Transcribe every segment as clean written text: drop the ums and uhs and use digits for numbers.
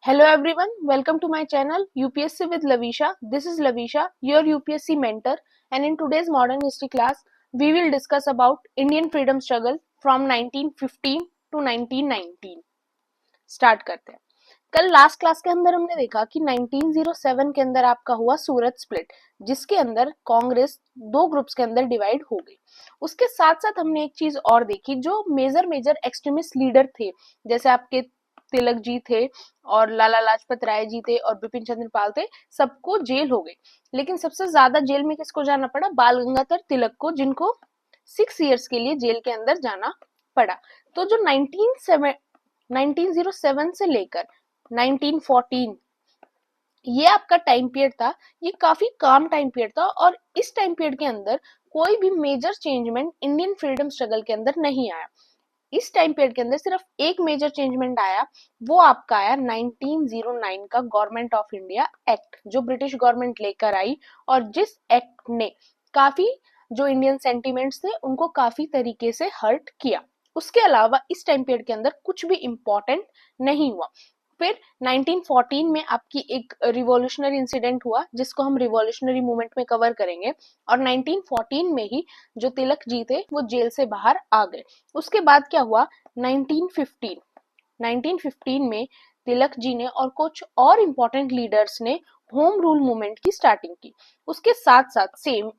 Hello everyone, welcome to my channel UPSC with Lavisha. This is Lavisha, your UPSC mentor, and in today's modern history class, we will discuss about Indian freedom struggle from 1915 to 1919. Start करते हैं। कल last class के अंदर हमने देखा कि 1907 के अंदर आपका हुआ सूरत स्प्लिट, जिसके अंदर कांग्रेस दो ग्रुप्स के अंदर डिवाइड हो गई। उसके साथ साथ हमने एक चीज और देखी, जो मेजर एक्सट्रीमिस्ट लीडर थे, जैसे आपके तिलक जी थे और लाला लाजपत राय जी थे और बिपिन चंद्र पाल थे, सबको जेल हो गई। लेकिन सबसे ज्यादा जेल में किसको जाना पड़ा? बाल गंगाधर तिलक को, जिनको 6 इयर्स के लिए जेल के अंदर जाना पड़ा। तो जो 1907 से लेकर 1914 ये आपका टाइम पीरियड था, ये काफी काम टाइम पीरियड था, और इस टाइम पीरियड के अंदर कोई भी major changement Indian freedom struggle के अंदर नहीं आया। इस टाइम पीरियड के अंदर सिर्फ एक मेजर चेंजमेंट आया, वो आपका आया 1909 का गवर्नमेंट ऑफ इंडिया एक्ट, जो ब्रिटिश गवर्नमेंट लेकर आई, और जिस एक्ट ने काफी जो इंडियन सेंटिमेंट्स थे उनको काफी तरीके से हर्ट किया। उसके अलावा इस टाइम पीरियड के अंदर कुछ भी इंपॉर्टेंट नहीं हुआ। फिर 1914 में आपकी एक रिवॉल्यूशनरी इंसिडेंट हुआ, जिसको हम रिवॉल्यूशनरी मूवमेंट में कवर करेंगे, और 1914 में ही जो तिलक जी थे वो जेल से बाहर आ गए। उसके बाद क्या हुआ? 1915 में तिलक जी ने और कुछ और इम्पोर्टेंट लीडर्स ने होम रूल मूवमेंट की स्टार्टिंग की। उसके साथ साथ सेम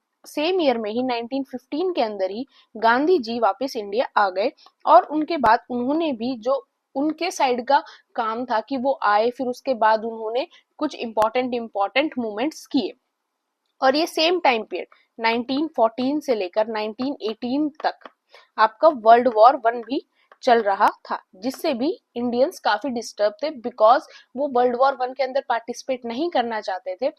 ईयर में ही 1915 के अंदर ही गांधी जी वापस इंडिया आ गए, और उनके बाद उन्होंने भी जो उनके साइड का काम था कि वो आए, फिर उसके बाद उन्होंने कुछ इम्पोर्टेंट मूवमेंट्स किए। और ये सेम टाइम पीरियड 1914 से लेकर 1918 तक आपका वर्ल्ड वॉर 1 भी चल रहा था, जिससे भी इंडियंस काफी डिस्टर्ब थे, बिकॉज वो वर्ल्ड वॉर 1 के अंदर पार्टिसिपेट नहीं करना चाहते थे,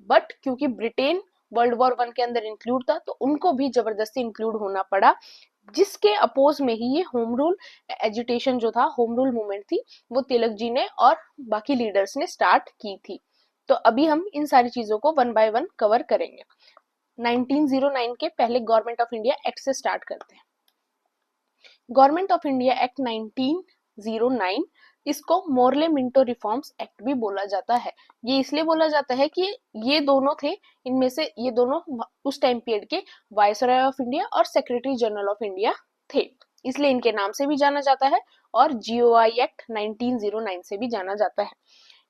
बट क्योंकि ब्रिटेन वर्ल्ड वॉर 1 के अंदर इंक्लूड था, तो उनको भी जबरदस्ती इंक्लूड होना पड़ा, जिसके अपोज में ही ये होम रूल एजुटेशन जो था, होम रूल मूवमेंट थी, वो तिलक जी ने और बाकी लीडर्स ने स्टार्ट की थी। तो अभी हम इन सारी चीजों को वन बाय वन कवर करेंगे। 1909 के पहले गवर्नमेंट ऑफ इंडिया एक्ट से स्टार्ट करते हैं। गवर्नमेंट ऑफ इंडिया एक्ट 1909, इसको मोरले मिंटो रिफॉर्म्स एक्ट भी बोला जाता है। ये इसलिए बोला जाता है कि ये दोनों थे, इनमें से ये दोनों उस टाइम पीरियड के वायसरॉय ऑफ इंडिया और सेक्रेटरी जनरल ऑफ इंडिया थे, इसलिए इनके नाम से भी जाना जाता है, और जीओआई एक्ट 1909 से भी जाना जाता है।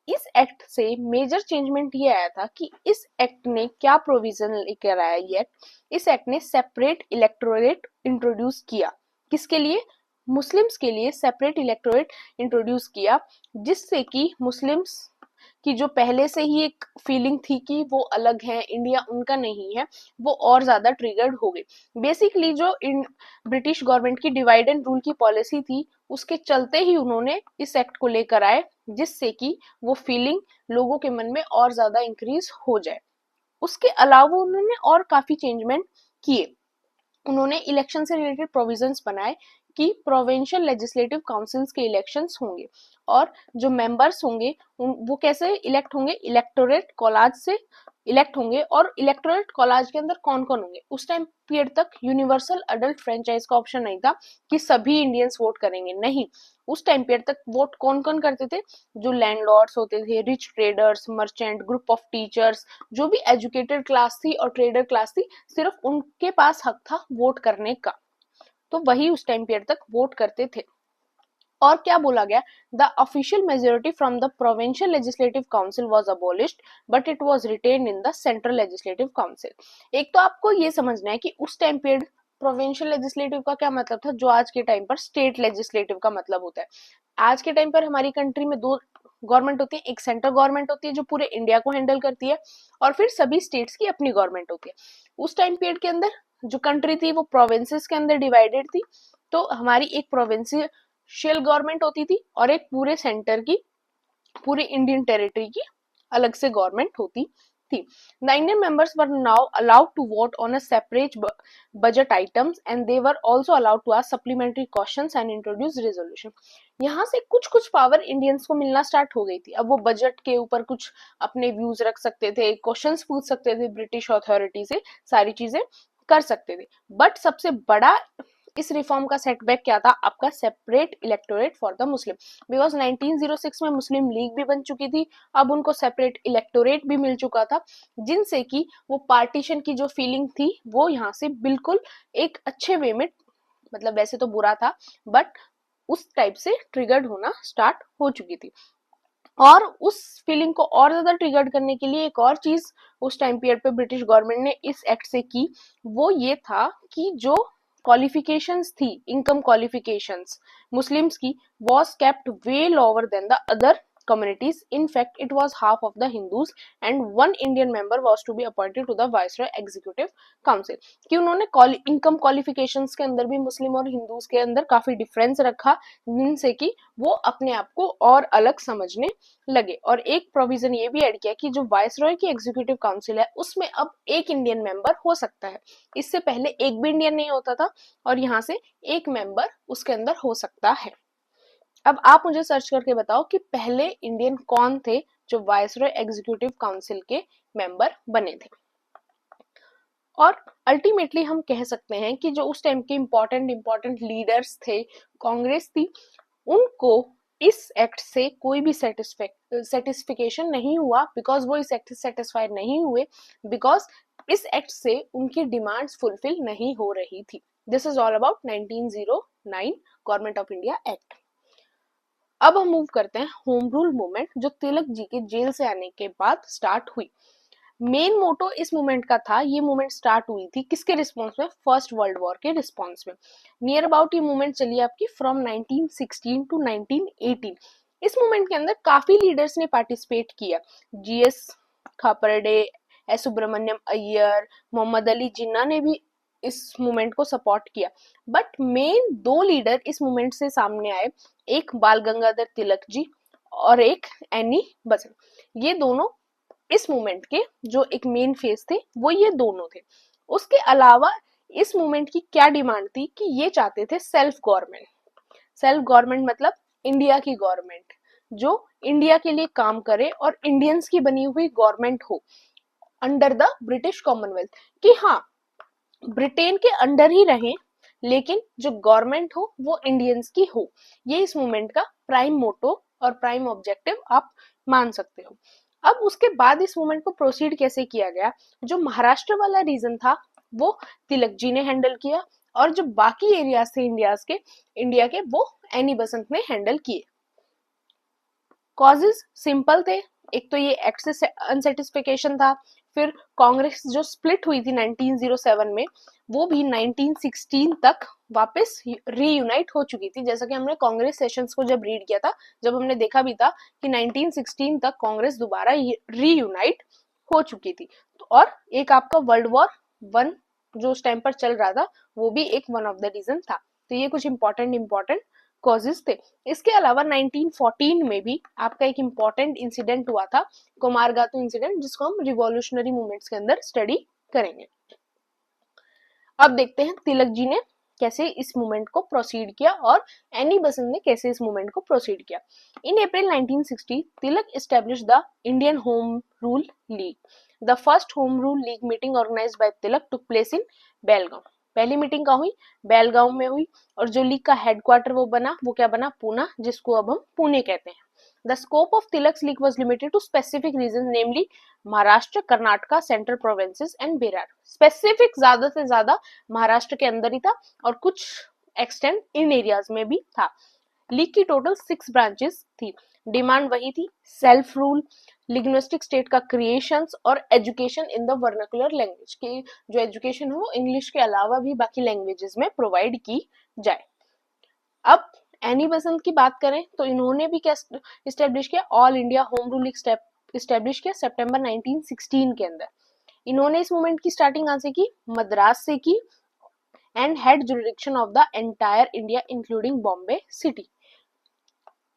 इस एक्ट से मेजर चेंजमेंट ये आया था कि इस एक्ट ने क्या प्रोविजन लेकर आया। ये एक्ट, इस एक्ट ने सेपरेट इलेक्टोरेट इंट्रोड्यूस किया। किसके लिए? मुस्लिम्स के लिए सेपरेट इलेक्टोरेट इंट्रोड्यूस किया, जिससे कि मुस्लिम्स की जो पहले से ही एक फीलिंग थी कि वो अलग है, इंडिया उनका नहीं है, वो और ज्यादा ट्रिगर्ड हो गई। बेसिकली जो ब्रिटिश गवर्नमेंट की डिवाइड एंड रूल की पॉलिसी थी, उसके चलते ही उन्होंने इस एक्ट को लेकर आए, जिससे कि वो फीलिंग लोगों के मन में और ज्यादा इंक्रीज हो जाए। उसके अलावा उन्होंने और काफी चेंजमेंट किए। उन्होंने इलेक्शन से रिलेटेड प्रोविजंस बनाए कि प्रोविंशियल लेजिस्लेटिव काउंसिल्स के इलेक्शंस होंगे, और जो मेंबर्स होंगे वो कैसे इलेक्ट होंगे? इलेक्टोरेट कॉलेज से इलेक्ट होंगे। और इलेक्टोरेट कॉलेज के अंदर कौन कौन होंगे? उस टाइम पीरियड तक यूनिवर्सल अडल्ट फ्रेंचाइज का ऑप्शन नहीं था कि सभी इंडियंस वोट करेंगे, नहीं। उस टाइम पीरियड तक वोट कौन कौन करते थे? जो लैंडलॉर्ड्स होते थे, rich traders, merchant, group of teachers, जो भी एजुकेटेड क्लास थी और ट्रेडर क्लास थी, सिर्फ उनके पास हक था वोट करने का, तो वही उस टाइम पीरियड तक वोट करते थे। और क्या बोला गया? The official majority from the provincial legislative council was abolished, but it was retained in the central legislative council. एक तो आपको ये समझना है कि उस टाइम पीरियड प्रोविंशियल लेजिस्लेटिव का क्या मतलब था, जो आज के टाइम पर स्टेट लेजिस्लेटिव का मतलब होता है। आज के टाइम पर हमारी कंट्री में दो गवर्नमेंट होती है, एक सेंट्रल गवर्नमेंट होती है जो पूरे इंडिया को हैंडल करती है, और फिर सभी स्टेट्स की अपनी गवर्नमेंट होती है। उस टाइम पीरियड के अंदर जो कंट्री थी वो प्रोविंसेस के अंदर डिवाइडेड थी, तो हमारी एक प्रोविंशियल गवर्नमेंट होती थी और एक पूरे सेंटर की, पूरी इंडियन टेरिटरी की अलग से गवर्नमेंट होती थी। The Indian members were now allowed to vote on a separate budget items, and they were also allowed to ask supplementary questions and introduce resolution. यहाँ से कुछ कुछ पावर इंडियंस को मिलना स्टार्ट हो गई थी। अब वो बजट के ऊपर कुछ अपने व्यूज रख सकते थे, क्वेश्चंस पूछ सकते थे ब्रिटिश अथॉरिटी से, सारी चीजें कर सकते थे। बट सबसे बड़ा इस रिफॉर्म का सेटबैक क्या था? आपका separate electorate for the Muslim, because 1906 में मुस्लिम लीग भी बन चुकी थी, अब उनको सेपरेट इलेक्टोरेट भी मिल चुका था, जिनसे कि वो पार्टीशन की जो फीलिंग थी वो यहाँ से बिल्कुल एक अच्छे वे में, मतलब वैसे तो बुरा था बट उस टाइप से ट्रिगर्ड होना स्टार्ट हो चुकी थी। और उस फीलिंग को और ज्यादा ट्रिगर्ड करने के लिए एक और चीज उस टाइम पीरियड पे ब्रिटिश गवर्नमेंट ने इस एक्ट से की, वो ये था कि जो क्वालिफिकेशंस थी, इनकम क्वालिफिकेशंस मुस्लिम्स की, was kept way lower than the other communities. In fact, it was half of the Hindus and one Indian member was to be appointed to the Viceroy Executive Council. कि उन्होंने income qualifications के अंदर भी मुस्लिम और Hindus के अंदर काफी difference रखा, जिनसे कि वो अपने आप को और अलग समझने लगे। और एक प्रोविजन ये भी ऐड किया कि जो वाइसरॉय की एग्जीक्यूटिव काउंसिल है उसमें अब एक इंडियन मेंबर हो सकता है, इससे पहले एक भी इंडियन नहीं होता था और यहाँ से एक मेंबर उसके अंदर हो सकता है। अब आप मुझे सर्च करके बताओ कि पहले इंडियन कौन थे जो वाइसरॉय एग्जीक्यूटिव काउंसिल के मेंबर बने थे। और अल्टीमेटली हम कह सकते हैं कि जो उस टाइम के इंपॉर्टेंट लीडर्स थे, कांग्रेस थी, उनको इस एक्ट से कोई भी सेटिस्फिकेशन नहीं हुआ, बिकॉज वो इस एक्ट से सेटिस्फाइड नहीं हुए, बिकॉज इस एक्ट से उनकी डिमांड्स फुलफिल नहीं हो रही थी। This is all about 1909 government of India act. अब हम मूव करते हैं होम रूल मूवमेंट, जो तिलक जी के जेल से आने के बाद स्टार्ट हुई। मेन मोटो इस मूवमेंट का था, ये मूवमेंट स्टार्ट हुई थी किसके रिस्पॉन्स में? फर्स्ट वर्ल्ड वॉर के रिस्पॉन्स में। नियर अबाउट ये मूवमेंट चली आपकी फ्रॉम 1916 टू 1918। इस मूवमेंट के अंदर काफी लीडर्स ने पार्टिसिपेट किया, जीएस खापरडे, एस सुब्रमण्यम अय्यर, मोहम्मद अली जिन्ना ने भी इस मूवमेंट को सपोर्ट किया। बट मेन दो लीडर इस मूवमेंट से सामने आए, एक बाल गंगाधर तिलक जी और एक एनी बेसेंट। ये दोनों इस मूवमेंट के जो एक मेन फेस थे वो ये दोनों थे। उसके अलावा इस मूवमेंट की क्या डिमांड थी कि ये चाहते थे सेल्फ गवर्नमेंट। सेल्फ गवर्नमेंट मतलब इंडिया की गवर्नमेंट जो इंडिया के लिए काम करे और इंडियंस की बनी हुई गवर्नमेंट हो अंडर द ब्रिटिश कॉमनवेल्थ, कि हाँ ब्रिटेन के अंडर ही रहें लेकिन जो गवर्नमेंट हो वो इंडियंस की हो। ये इस मूवमेंट का प्राइम मोटो और प्राइम ऑब्जेक्टिव आप मान सकते हो। अब उसके बाद इस मूवमेंट को प्रोसीड कैसे किया गया? जो महाराष्ट्र वाला रीजन था वो तिलक जी ने हैंडल किया और जो बाकी एरियाज थे इंडिया के वो एनी बेसेंट ने हैंडल किए। कॉजेज सिंपल थे, एक तो ये एक्ट से अनसेटिस्फिकेशन था, फिर कांग्रेस जो स्प्लिट हुई थी 1907 में वो भी 1916 तक वापस रीयूनाइट हो चुकी थी। जैसा कि हमने कांग्रेस सेशंस को जब रीड किया था, जब हमने देखा भी था कि 1916 तक कांग्रेस दोबारा रीयूनाइट हो चुकी थी। और एक आपका वर्ल्ड वॉर 1 जो उस टाइम पर चल रहा था वो भी एक वन ऑफ द रीजन था। तो ये कुछ इंपॉर्टेंट कॉजेज थे। इसके अलावा 1914 में भी आपका एक इंपॉर्टेंट इंसिडेंट हुआ था, कुमारगातु इंसिडेंट, जिसको हम रिवॉल्यूशनरी मूवमेंट्स के अंदर स्टडी करेंगे। अब देखते हैं तिलक जी ने कैसे इस मूवमेंट को प्रोसीड किया और एनी बेसेंट ने कैसे इस मूवमेंट को प्रोसीड किया। In April 1960 Tilak established the Indian home rule league. The first home rule league meeting organised by Tilak took place in Belgaum. पहली मीटिंग कहाँ हुई? बेलगांव में हुई। और जो लीग का हेडक्वार्टर वो बना, वो क्या बना? पूना, जिसको अब हम पुणे कहते हैं। The scope of Tilak's league was limited to specific regions, namely Maharashtra, Karnataka, central provinces and Bihar. Specific ज्यादा से ज्यादा महाराष्ट्र के अंदर ही था और कुछ एक्सटेंड इन एरियाज में भी था। लीग की टोटल 6 ब्रांचेस थी। डिमांड वही थी, सेल्फ रूल, लिंग्विस्टिक स्टेट का क्रिएशन और education in the vernacular language, की जो एजुकेशन हो इंग्लिश के अलावा भी बाकी लैंग्वेजेस में प्रोवाइड की जाए। अब एनी बेसेंट की बात करें तो इन्होंने भी क्या इस्टेब्लिश किया? All India home rule establish किया सितंबर 1916 के अंदर। इन्होंने इस मूवमेंट की स्टार्टिंग कहां से की? मद्रास से की and head jurisdiction of the entire India including Bombay city.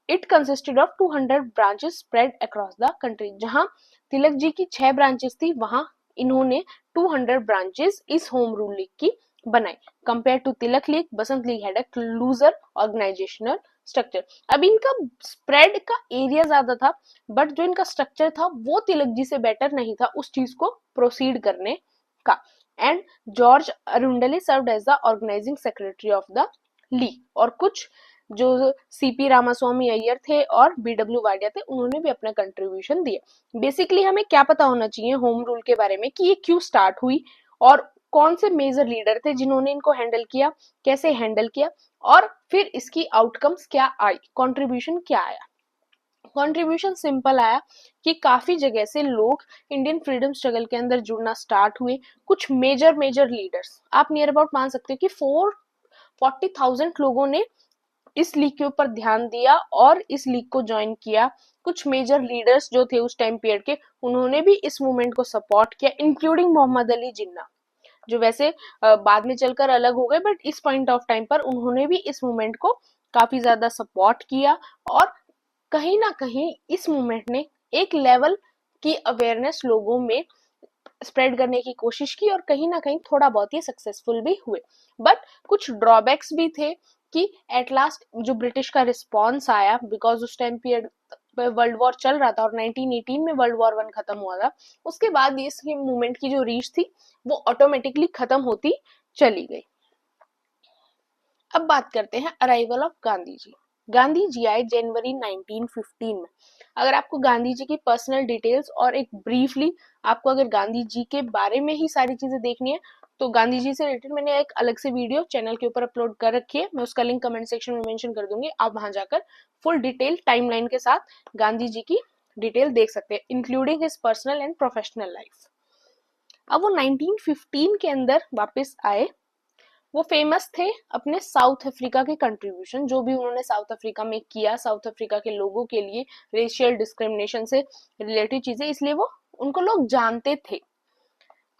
It consisted of 200 branches spread across the country. जहां तिलक जी की 6 ब्रांचेस थी वहां इन्होंने 200 ब्रांचेस इस होम रूल लीग की बनाई। Compare to Tilak league, Besant league had a looser organisational structure. अब इनका स्प्रेड का एरिया ज्यादा था बट जो इनका स्ट्रक्चर था वो तिलक जी से बेटर नहीं था उस चीज को प्रोसीड करने का। and George Arundel served as the organizing secretary of the league. और कुछ जो सीपी रामास्वामी अय्यर थे और बीडब्ल्यू वाडिया थे उन्होंने भी अपना कंट्रीब्यूशन दिया। बेसिकली हमें क्या पता होना चाहिए होम रूल के बारे में कि ये क्यों स्टार्ट हुई और कौन से मेजर लीडर थे जिन्होंने इनको हैंडल किया, कैसे हैंडल किया और फिर इसकी आउटकम्स क्या आई, कंट्रीब्यूशन क्या आया। कंट्रीब्यूशन सिंपल आया कि काफी जगह से लोग इंडियन फ्रीडम स्ट्रगल के अंदर जुड़ना स्टार्ट हुए। कुछ मेजर लीडर्स आप नियर अबाउट मान सकते हो कि 40,000 लोगों ने इस लीग के ऊपर ध्यान दिया और इस लीग को ज्वाइन किया। कुछ मेजर लीडर्स जो थे उस टाइम पीरियड के उन्होंने भी इस मूवमेंट को सपोर्ट किया, इंक्लूडिंग मोहम्मद अली जिन्ना, जो वैसे बाद में चलकर अलग हो गए, बट इस पॉइंट ऑफ टाइम पर उन्होंने भी इस मूवमेंट को काफी ज्यादा सपोर्ट किया। और कहीं ना कहीं इस मूवमेंट ने एक लेवल की अवेयरनेस लोगों में स्प्रेड करने की कोशिश की और कहीं ना कहीं थोड़ा बहुत ये सक्सेसफुल भी हुए। बट कुछ ड्रॉबैक्स भी थे कि एट लास्ट जो ब्रिटिश का रिस्पॉन्स आया, बिकॉज उस टाइम पीरियड वर्ल्ड वॉर चल रहा था और 1918 में वर्ल्ड वॉर 1 खत्म हुआ था, उसके बाद इस मूवमेंट की जो रीच थी वो ऑटोमेटिकली खत्म होती चली गई। अब बात करते हैं अराइवल ऑफ गांधी जी। गांधी जी आए जनवरी 1915 में। अगर आपको गांधी जी की पर्सनल डिटेल्स और एक ब्रीफली आपको अगर गांधी जी के बारे में ही सारी चीजें देखनी है तो गांधी जी से रिलेटेड मैंने एक अलग से वीडियो चैनल के ऊपर अपलोड कर रखी है, मैं उसका लिंक कमेंट सेक्शन में मेंशन कर दूंगी। आप वहां जाकर फुल डिटेल टाइमलाइन के साथ गांधी जी की डिटेल देख सकते हैं, including his personal and professional life. अब वो 1915 के अंदर वापस आए। वो फेमस थे अपने साउथ अफ्रीका के कंट्रीब्यूशन, जो भी उन्होंने साउथ अफ्रीका में किया, साउथ अफ्रीका के लोगों के लिए रेशियल डिस्क्रिमिनेशन से रिलेटेड चीजें, इसलिए वो उनको लोग जानते थे।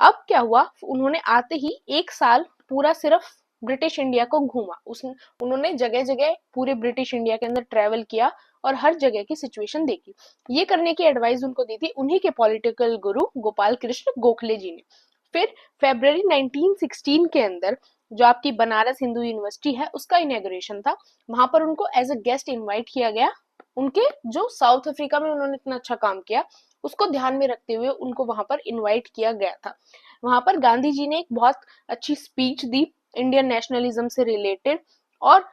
अब क्या हुआ, उन्होंने आते ही एक साल पूरा सिर्फ ब्रिटिश इंडिया को घूमा। उन्होंने जगह जगह पूरे ब्रिटिश इंडिया के अंदर ट्रेवल किया और हर जगह की सिचुएशन देखी। ये करने की एडवाइस उनको दी थी उन्हीं के पॉलिटिकल गुरु गोपाल कृष्ण गोखले जी ने। फिर फरवरी 1916 के अंदर जो आपकी बनारस हिंदू यूनिवर्सिटी है उसका इनॉग्रेशन था, वहां पर उनको एज अ गेस्ट इनवाइट किया गया। उनके जो साउथ अफ्रीका में उन्होंने इतना अच्छा काम किया उसको ध्यान में रखते हुए उनको वहां पर इनवाइट किया गया था। वहां पर गांधी जी ने एक बहुत अच्छी स्पीच दी इंडियन नेशनलिज्म से रिलेटेड, और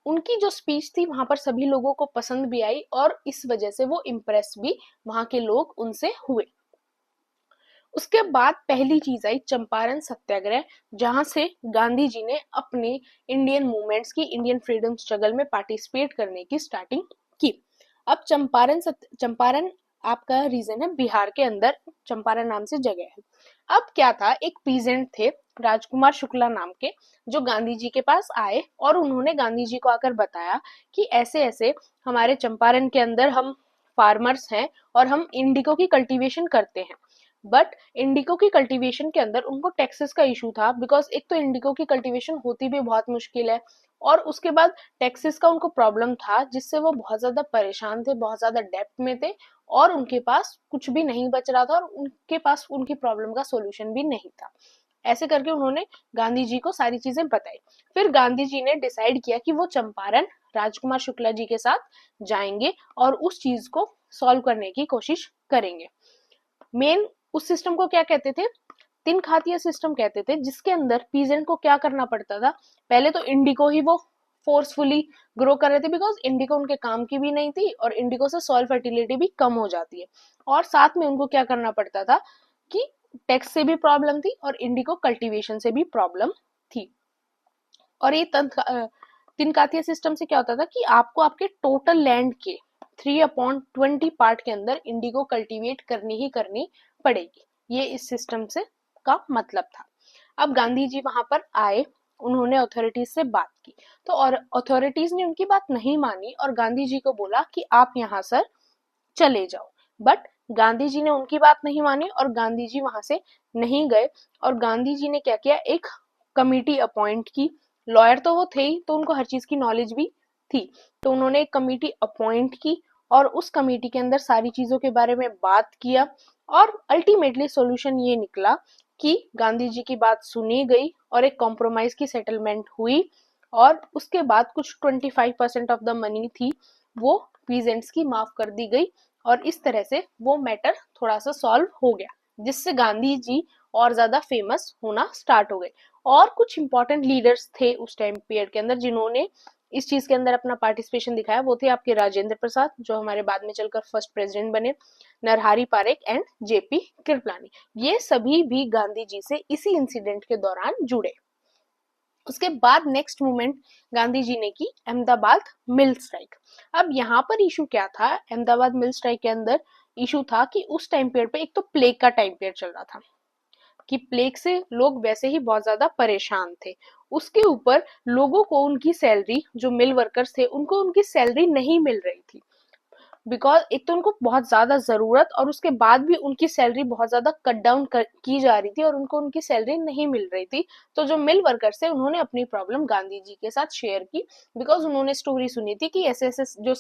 उनकी जो स्पीच थी वहां पर सभी लोगों को पसंद भी आई और इस वजह से वो इम्प्रेस भी वहां के लोग उनसे हुए। उसके बाद पहली चीज आई चंपारण सत्याग्रह, जहां से गांधी जी ने अपने इंडियन मूवमेंट्स की, इंडियन फ्रीडम स्ट्रगल में पार्टिसिपेट करने की स्टार्टिंग की। अब चंपारण आपका रीजन है बिहार के अंदर, चंपारण नाम से जगह है। अब क्या था, एक पीजेंट थे राजकुमार शुक्ला नाम के, जो गांधी जी के पास आए और उन्होंने गांधी जी को आकर बताया कि ऐसे ऐसे हमारे चंपारण के अंदर हम फार्मर्स हैं और हम इंडिको की कल्टीवेशन करते हैं, बट इंडिको की कल्टीवेशन के अंदर उनको टैक्सेस का इशू था, बिकॉज एक तो इंडिको की कल्टीवेशन होती भी बहुत मुश्किल है और उसके बाद टैक्सेस का उनको प्रॉब्लम था, जिससे वो बहुत ज्यादा परेशान थे, बहुत ज्यादा डेप्थ में थे और उनके पास कुछ भी नहीं बच रहा था और उनके पास उनकी प्रॉब्लम का सोल्यूशन भी नहीं था। ऐसे करके उन्होंने गांधी जी को सारी चीजें बताई। फिर गांधी जी ने डिसाइड किया कि वो चंपारण राजकुमार शुक्ला जी के साथ जाएंगे और उस चीज को सॉल्व करने की कोशिश करेंगे। मेन उस सिस्टम को क्या कहते थे, तीन खातिया सिस्टम कहते थे, जिसके अंदर पीजेंट को क्या करना पड़ता था, पहले तो इंडिको ही वो फोर्सफुली ग्रो कर रहे थे, बिकॉज इंडिको उनके काम की भी नहीं थी और इंडिको से सॉइल फर्टिलिटी भी कम हो जाती है, और साथ में उनको क्या करना पड़ता था कि टैक्स से भी प्रॉब्लम थी और इंडिको कल्टीवेशन से भी प्रॉब्लम थी। और ये तीन खातिया सिस्टम से क्या होता था कि आपको आपके टोटल लैंड के 3/20 पार्ट के अंदर इंडिगो कल्टीवेट करनी ही करनी पड़ेगी, ये इस सिस्टम से का मतलब था। अब गांधी जी वहां पर आए, उन्होंने अथॉरिटीज से बात की, तो और अथॉरिटीज ने उनकी बात नहीं मानी और गांधी जी को बोला कि आप यहाँ सर चले जाओ, बट गांधी जी ने उनकी बात नहीं मानी और गांधी जी वहां से नहीं गए। और गांधी जी ने क्या किया, एक कमिटी अपॉइंट की। लॉयर तो वो थे ही, तो उनको हर चीज की नॉलेज भी थी, तो उन्होंने एक कमिटी अपॉइंट की और उस कमिटी के अंदर सारी चीजों के बारे में बात किया और अल्टीमेटली सॉल्यूशन ये निकला कि गांधी जी की बात सुनी गई और एक कॉम्प्रोमाइज की सेटलमेंट हुई और उसके बाद कुछ 25% ऑफ द मनी थी वो पीजेंट्स की माफ कर दी गई और इस तरह से वो मैटर थोड़ा सा सॉल्व हो गया, जिससे गांधी जी और ज्यादा फेमस होना स्टार्ट हो गए। और कुछ इंपॉर्टेंट लीडर्स थे उस टाइम पीरियड के अंदर जिन्होंने इस चीज के अंदर अपना पार्टिसिपेशन दिखाया, वो थे आपके राजेंद्र प्रसाद जो हमारे बाद में चलकर फर्स्ट प्रेसिडेंट बने, नरहरि पारेख एंड जेपी कृपलानी। ये सभी भी गांधी जी से इसी इंसिडेंट के दौरान जुड़े। उसके बाद नेक्स्ट मूवमेंट गांधी जी ने की अहमदाबाद मिल स्ट्राइक। अब यहाँ पर इशू क्या था, अहमदाबाद मिल स्ट्राइक के अंदर इशू था कि उस टाइम पीरियड पे एक तो प्लेग का टाइम पीरियड चल रहा था कि प्लेग से लोग वैसे ही बहुत ज्यादा परेशान थे, उसके ऊपर लोगों को उनकी सैलरी, जो मिल वर्कर्स थे उनको उनकी सैलरी नहीं मिल रही थी, बिकॉज एक तो उनको बहुत ज्यादा जरूरत और उसके बाद भी उनकी सैलरी बहुत ज्यादा कट डाउन की जा रही थी और उनको उनकी सैलरी नहीं मिल रही थी। तो जो मिल वर्कर्स थे उन्होंने अपनी प्रॉब्लम गांधी जी के साथ शेयर की, बिकॉज उन्होंने स्टोरी सुनी थी कि ऐसे ऐसे जो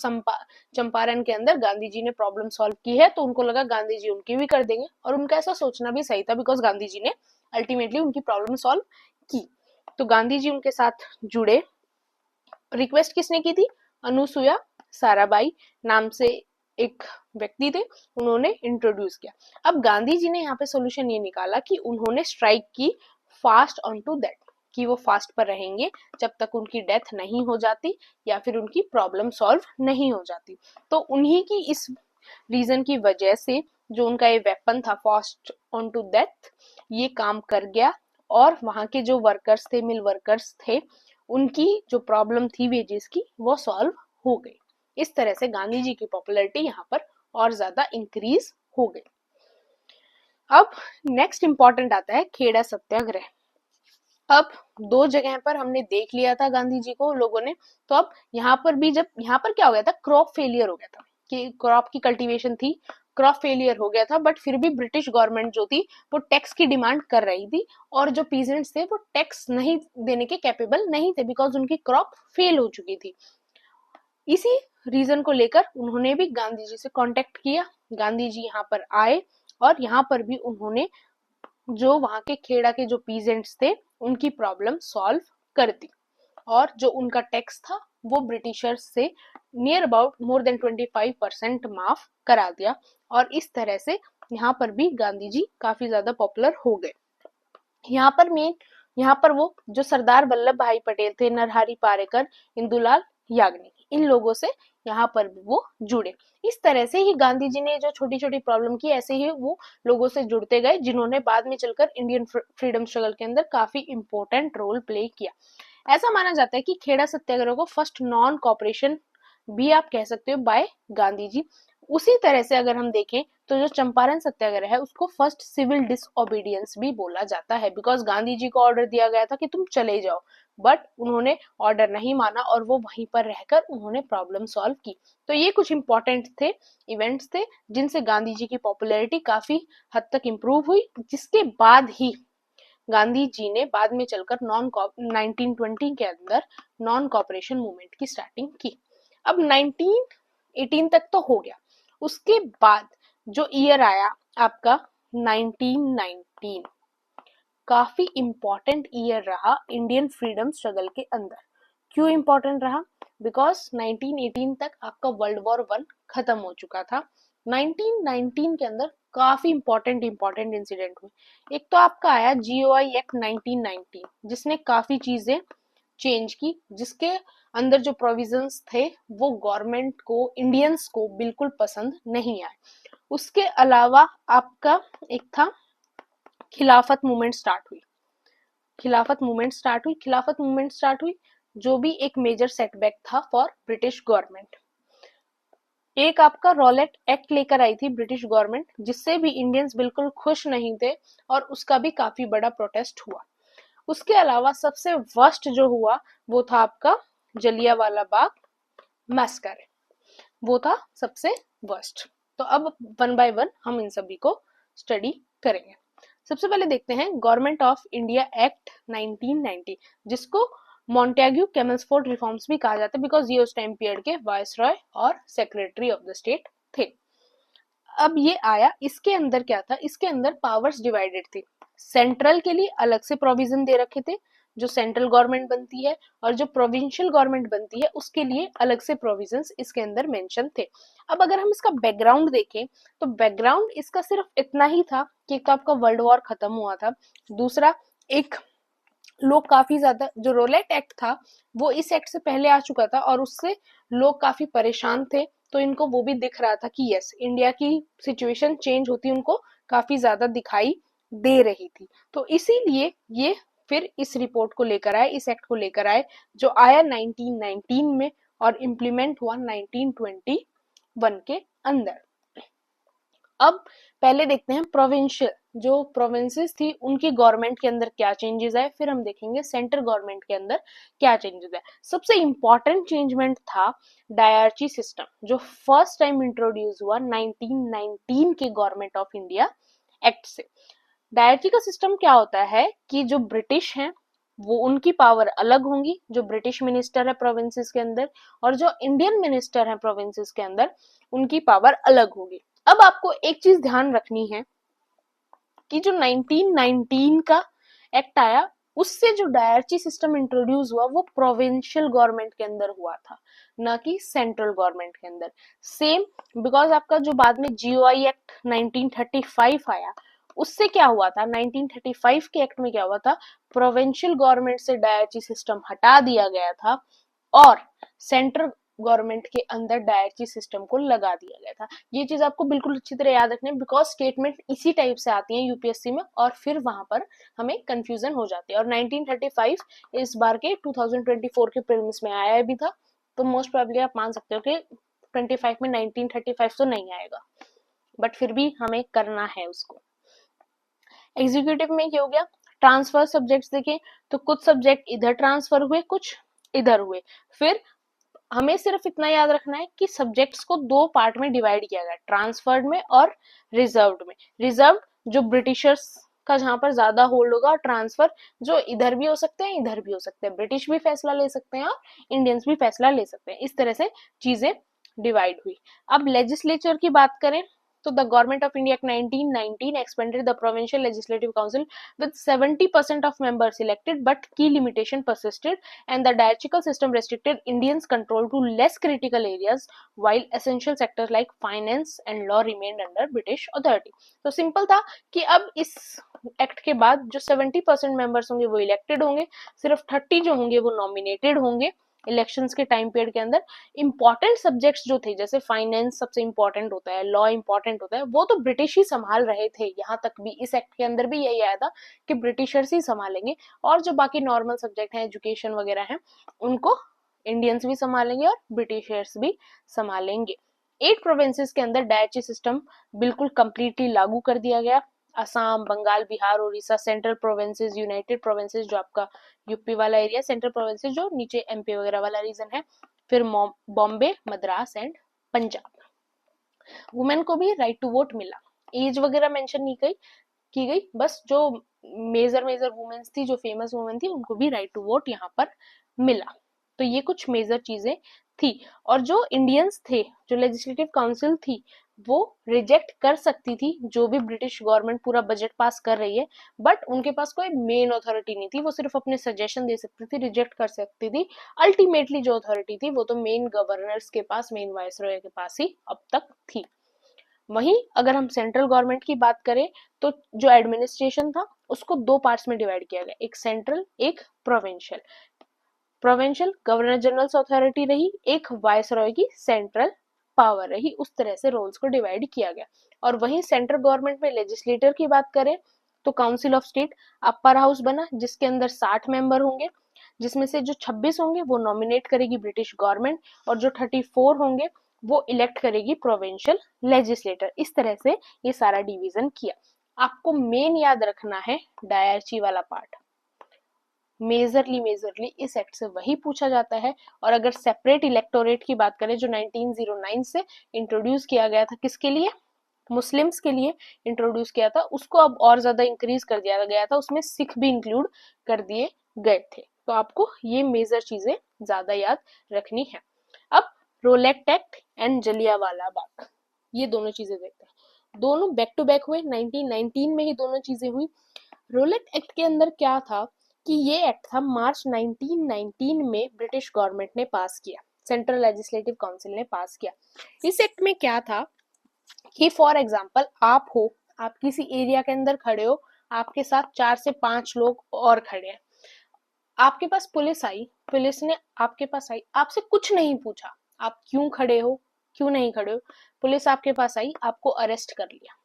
चंपारण के अंदर गांधी जी ने प्रॉब्लम सॉल्व की है, तो उनको लगा गांधी जी उनकी भी कर देंगे, और उनका ऐसा सोचना भी सही था बिकॉज गांधी जी ने अल्टीमेटली उनकी प्रॉब्लम सॉल्व की। तो गांधी जी उनके साथ जुड़े। रिक्वेस्ट किसने की थी, अनुसुया साराबाई नाम से एक व्यक्ति थे, उन्होंने इंट्रोड्यूस किया। अब गांधी जी ने यहाँ पे सोल्यूशन ये निकाला कि उन्होंने स्ट्राइक की फास्ट ऑन टू दैट, कि वो फास्ट पर रहेंगे जब तक उनकी डेथ नहीं हो जाती या फिर उनकी प्रॉब्लम सॉल्व नहीं हो जाती। तो उन्हीं की इस रीजन की वजह से जो उनका ये वेपन था फास्ट ऑन टू डेथ, ये काम कर गया और वहां के जो वर्कर्स थे, मिल वर्कर्स थे, उनकी जो प्रॉब्लम थी वेजेस की वो सॉल्व हो गई। इस तरह से गांधी जी की पॉपुलैरिटी यहाँ पर और ज्यादा इंक्रीज हो गई। अब नेक्स्ट इंपॉर्टेंट आता है खेड़ा सत्याग्रह। अब दो जगह पर हमने देख लिया था गांधी जी को लोगों ने, तो अब यहाँ पर भी जब यहाँ पर क्या हो गया था, क्रॉप फेलियर हो गया था कि क्रॉप की कल्टीवेशन थी, क्रॉप फेलियर हो गया था, बट फिर भी ब्रिटिश गवर्नमेंट जो थी वो टैक्स की डिमांड कर रही थी और जो पीजेंट्स थे वो टैक्स नहीं देने के कैपेबल नहीं थे बिकॉज उनकी क्रॉप फेल हो चुकी थी। इसी रीजन को लेकर उन्होंने भी गांधी जी से कांटेक्ट किया। गांधी जी यहाँ पर आए और यहाँ पर भी उन्होंने जो वहां के खेड़ा के जो पीजेंट्स थे उनकी प्रॉब्लम सॉल्व कर दी और जो उनका टैक्स था वो ब्रिटिशर्स से नियर अबाउट मोर देन 25% माफ करा दिया। और इस तरह से यहाँ पर भी गांधी जी काफी ज्यादा पॉपुलर हो गए। यहाँ पर वो जो सरदार वल्लभ भाई पटेल थे, नरहरि पारेकर, इंदुलाल याग्निक, इन लोगों से यहाँ पर भी वो जुड़े। इस तरह से ही गांधी जी ने जो छोटी छोटी प्रॉब्लम की, ऐसे ही वो लोगों से जुड़ते गए जिन्होंने बाद में चलकर इंडियन फ्रीडम स्ट्रगल के अंदर काफी इंपॉर्टेंट रोल प्ले किया। ऐसा माना जाता है कि खेड़ा सत्याग्रह को फर्स्ट नॉन कॉपरेशन भी आप कह सकते हो बाय गांधी जी। उसी तरह से अगर हम देखें तो जो चंपारण सत्याग्रह है उसको फर्स्ट सिविल डिसओबीडियंस भी बोला जाता है, बिकॉज गांधी जी को ऑर्डर दिया गया था कि तुम चले जाओ, बट उन्होंने ऑर्डर नहीं माना और वो वहीं पर रहकर उन्होंने प्रॉब्लम सॉल्व की। तो ये कुछ इंपॉर्टेंट थे, इवेंट्स थे जिनसे गांधी जी की पॉपुलैरिटी काफी हद तक इंप्रूव हुई, जिसके बाद ही गांधी जी ने बाद में चलकर 1920 के अंदर नॉन कॉपरेशन मूवमेंट की स्टार्टिंग की। अब 1918 तक तो हो गया, उसके बाद जो ईयर आया आपका 1919, काफी इंपॉर्टेंट ईयर रहा इंडियन फ्रीडम स्ट्रगल के अंदर। क्यों इंपॉर्टेंट रहा, बिकॉज 1918 तक आपका वर्ल्ड वॉर 1 खत्म हो चुका था। 1919 के अंदर काफी इंपॉर्टेंट इंसिडेंट हुए। एक तो आपका आया जीओआई एक्ट 1919 जिसने काफी चीजें चेंज की, जिसके अंदर जो प्रोविजंस थे वो गवर्नमेंट को, इंडियंस को बिल्कुल पसंद नहीं आए। उसके अलावा आपका एक था खिलाफत मूवमेंट स्टार्ट हुई। खिलाफत मूवमेंट स्टार्ट हुई जो भी एक मेजर सेटबैक था फॉर ब्रिटिश गवर्नमेंट। एक आपका रॉलेट एक्ट लेकर आई थी ब्रिटिश गवर्नमेंट, जिससे भी इंडियंस बिल्कुल खुश नहीं थे और उसका भी काफी बड़ा प्रोटेस्ट हुआ। उसके अलावा सबसे वर्स्ट जो हुआ वो था आपका जलियांवाला बाग मैसकर, वो था सबसे वर्स्ट। तो अब वन बाय वन हम इन सभी को स्टडी करेंगे। सबसे पहले देखते हैं गवर्नमेंट ऑफ इंडिया एक्ट 1990, जिसको मॉन्टेग्यू कैमल्सफोर्ड रिफॉर्म्स भी कहा जाता है बिकॉज ये उस टाइम पीरियड के वायसरॉय और सेक्रेटरी ऑफ द स्टेट थे। अब ये आया, इसके अंदर क्या था, इसके अंदर पावर्स डिवाइडेड थी। सेंट्रल के लिए अलग से प्रोविजन दे रखे थे, जो सेंट्रल गवर्नमेंट बनती है और जो प्रोविंशियल गवर्नमेंट बनती है उसके लिए अलग से प्रोविजंस इसके अंदर मेंशन थे। अब अगर हम इसका बैकग्राउंड देखें तो बैकग्राउंड इसका सिर्फ इतना ही था कि एक तो आपका वर्ल्ड वॉर खत्म हुआ था, दूसरा एक लोग काफी ज्यादा, जो रोलेट एक्ट था वो इस एक्ट से पहले आ चुका था और उससे लोग काफी परेशान थे, तो इनको वो भी दिख रहा था कि यस इंडिया की सिचुएशन चेंज होती उनको काफी ज्यादा दिखाई दे रही थी। तो इसीलिए ये फिर इस रिपोर्ट को लेकर आए, इस एक्ट को लेकर आए जो आया 1919 में और इम्प्लीमेंट हुआ 1921 के अंदर। अब पहले देखते हैं प्रोविंशियल, जो प्रोविंसेस थी उनकी गवर्नमेंट के अंदर क्या चेंजेस आए, फिर हम देखेंगे सेंट्रल गवर्नमेंट के अंदर क्या चेंजेस आए। सबसे इंपॉर्टेंट चेंजमेंट था डायरची सिस्टम, जो फर्स्ट टाइम इंट्रोड्यूस हुआ 1919 के गवर्नमेंट ऑफ इंडिया एक्ट से। डायरची का सिस्टम क्या होता है कि जो ब्रिटिश हैं वो उनकी पावर अलग होंगी, जो ब्रिटिश मिनिस्टर है प्रोविंसेस के अंदर, और जो इंडियन मिनिस्टर है प्रोविंसेस के अंदर उनकी पावर अलग होगी। अब आपको एक चीज ध्यान रखनी है कि जो 1919 का एक्ट आया उससे जो डायरची सिस्टम इंट्रोड्यूस हुआ वो प्रोविंशियल गवर्नमेंट के अंदर हुआ था, ना कि सेंट्रल गवर्नमेंट के अंदर। सेम बिकॉज आपका जो बाद में जीओआई एक्ट 1935 आया उससे क्या हुआ था, 1935 के एक्ट में क्या हुआ था, प्रोविंशियल गवर्नमेंट से डायरची सिस्टम हटा दिया गया था और सेंट्रल गवर्नमेंट के अंदर डायरची सिस्टम को लगा दिया गया था। ये चीज आपको बिल्कुल अच्छी तरह याद रखनी है बिकॉज स्टेटमेंट इसी टाइप से आती है यूपीएससी में और फिर वहां पर हमें कंफ्यूजन हो जाती है। और 1935 इस बार के 2024 के प्रीलिम्स में आया भी था, तो मोस्ट प्रोबेबली आप मान सकते हो कि 25 में 1935 तो नहीं आएगा, बट फिर भी हमें करना है उसको। एग्जीक्यूटिव में क्या हो गया, ट्रांसफर सब्जेक्ट्स देखें तो कुछ सब्जेक्ट इधर ट्रांसफर हुए, कुछ इधर हुए। फिर हमें सिर्फ इतना याद रखना है कि सब्जेक्ट्स को दो पार्ट में डिवाइड किया गया, ट्रांसफर्ड में और रिजर्व्ड में। रिजर्व जो ब्रिटिशर्स का जहां पर ज्यादा होल्ड होगा, और ट्रांसफर जो इधर भी हो सकते हैं इधर भी हो सकते हैं, ब्रिटिश भी फैसला ले सकते हैं और इंडियंस भी फैसला ले सकते हैं। इस तरह से चीजें डिवाइड हुई। अब लेजिस्लेचर की बात करें तो the government of India 1919 expanded the provincial legislative council with 70% of members elected, but key limitation persisted and the diarchical system restricted Indians' control to less critical areas while essential sectors like finance and law remained under British authority. तो simple था कि अब इस act के बाद जो 70% members होंगे वो इलेक्टेड होंगे, सिर्फ 30 जो होंगे वो नॉमिनेटेड होंगे इलेक्शंस के टाइम पीरियड के अंदर। इंपॉर्टेंट सब्जेक्ट्स जो थे जैसे फाइनेंस सबसे इंपॉर्टेंट होता है, लॉ इंपॉर्टेंट होता है, वो तो ब्रिटिश ही संभाल रहे थे। यहाँ तक भी इस एक्ट के अंदर भी यही आया था कि ब्रिटिशर्स ही संभालेंगे, और जो बाकी नॉर्मल सब्जेक्ट हैं एजुकेशन वगैरह हैं उनको इंडियंस भी संभालेंगे और ब्रिटिशर्स भी संभालेंगे। 8 प्रोविंसेस के अंदर डायरची सिस्टम बिल्कुल कंप्लीटली लागू कर दिया गया। Assam, Bengal, Bihar, Orissa central provinces, united provinces जो आपका यूपी वाला एरिया, सेंट्रल प्रोविंसेस जो नीचे एमपी वगैरह वाला रीजन है, फिर बॉम्बे, मद्रास एंड पंजाब। वुमेन को भी राइट टू वोट मिला। एज वगैरह मेंशन नहीं की गई, बस जो मेजर वुमेन्स थी, जो फेमस वुमेन थी, उनको भी राइट टू वोट यहाँ पर मिला। तो ये कुछ मेजर चीजें थी। और जो इंडियंस थे, जो लेजिस्लेटिव काउंसिल थी, वो रिजेक्ट कर सकती थी जो भी ब्रिटिश गवर्नमेंट पूरा बजट पास कर रही है, बट उनके पास कोई मेन अथॉरिटी नहीं थी, वो सिर्फ अपने सजेशन दे सकती थी, रिजेक्ट कर सकती थी। अल्टीमेटली जो अथॉरिटी थी वो तो मेन गवर्नर्स के पास, मेन वायसरॉय के पास ही अब तक थी। वहीं अगर हम सेंट्रल गवर्नमेंट की बात करें तो जो एडमिनिस्ट्रेशन था उसको दो पार्ट्स में डिवाइड किया गया, एक सेंट्रल एक provincial. Provincial governor general authority रही, एक वायसरॉय की सेंट्रल पावर रही, उस तरह से रोल्स को डिवाइड किया गया। और वहीं सेंट्रल गवर्नमेंट में लेजिस्लेटर की बात करें तो council of state upper house बना जिसके अंदर 60 मेंबर होंगे, जिसमें से जो 26 होंगे वो नॉमिनेट करेगी ब्रिटिश गवर्नमेंट और जो 34 होंगे वो इलेक्ट करेगी प्रोविंशियल लेजिस्लेटर। इस तरह से ये सारा डिवीजन किया। आपको मेन याद रखना है डायरची वाला पार्ट, मेजरली इस एक्ट से वही पूछा जाता है। और अगर सेपरेट इलेक्टोरेट की बात करें जो 1909 से इंट्रोड्यूस किया गया था, किसके लिए, मुस्लिम्स के लिए इंट्रोड्यूस किया था, उसको अब और ज्यादा इंक्रीज कर दिया गया था, उसमें सिख भी इंक्लूड कर दिए गए थे। तो आपको ये मेजर चीजें ज्यादा याद रखनी है। अब roulette act and Jallianwala Bagh, ये दोनों चीजें देखते हैं। दोनों बैक टू बैक हुए, 1919 में ही दोनों चीजें हुई। रोलेट एक्ट के अंदर क्या था कि ये एक्ट था मार्च 1919 में ब्रिटिश गवर्नमेंट ने पास किया, सेंट्रल लेजिस्लेटिव काउंसिल ने पास किया। इस एक्ट में क्या था कि फॉर एग्जाम्पल आप किसी एरिया के अंदर खड़े हो, आपके साथ 4 से 5 लोग और खड़े हैं, आपके पास पुलिस ने आपके पास आई, आपसे कुछ नहीं पूछा आप क्यों खड़े हो क्यों नहीं खड़े हो, पुलिस आपके पास आई, आपको अरेस्ट कर लिया।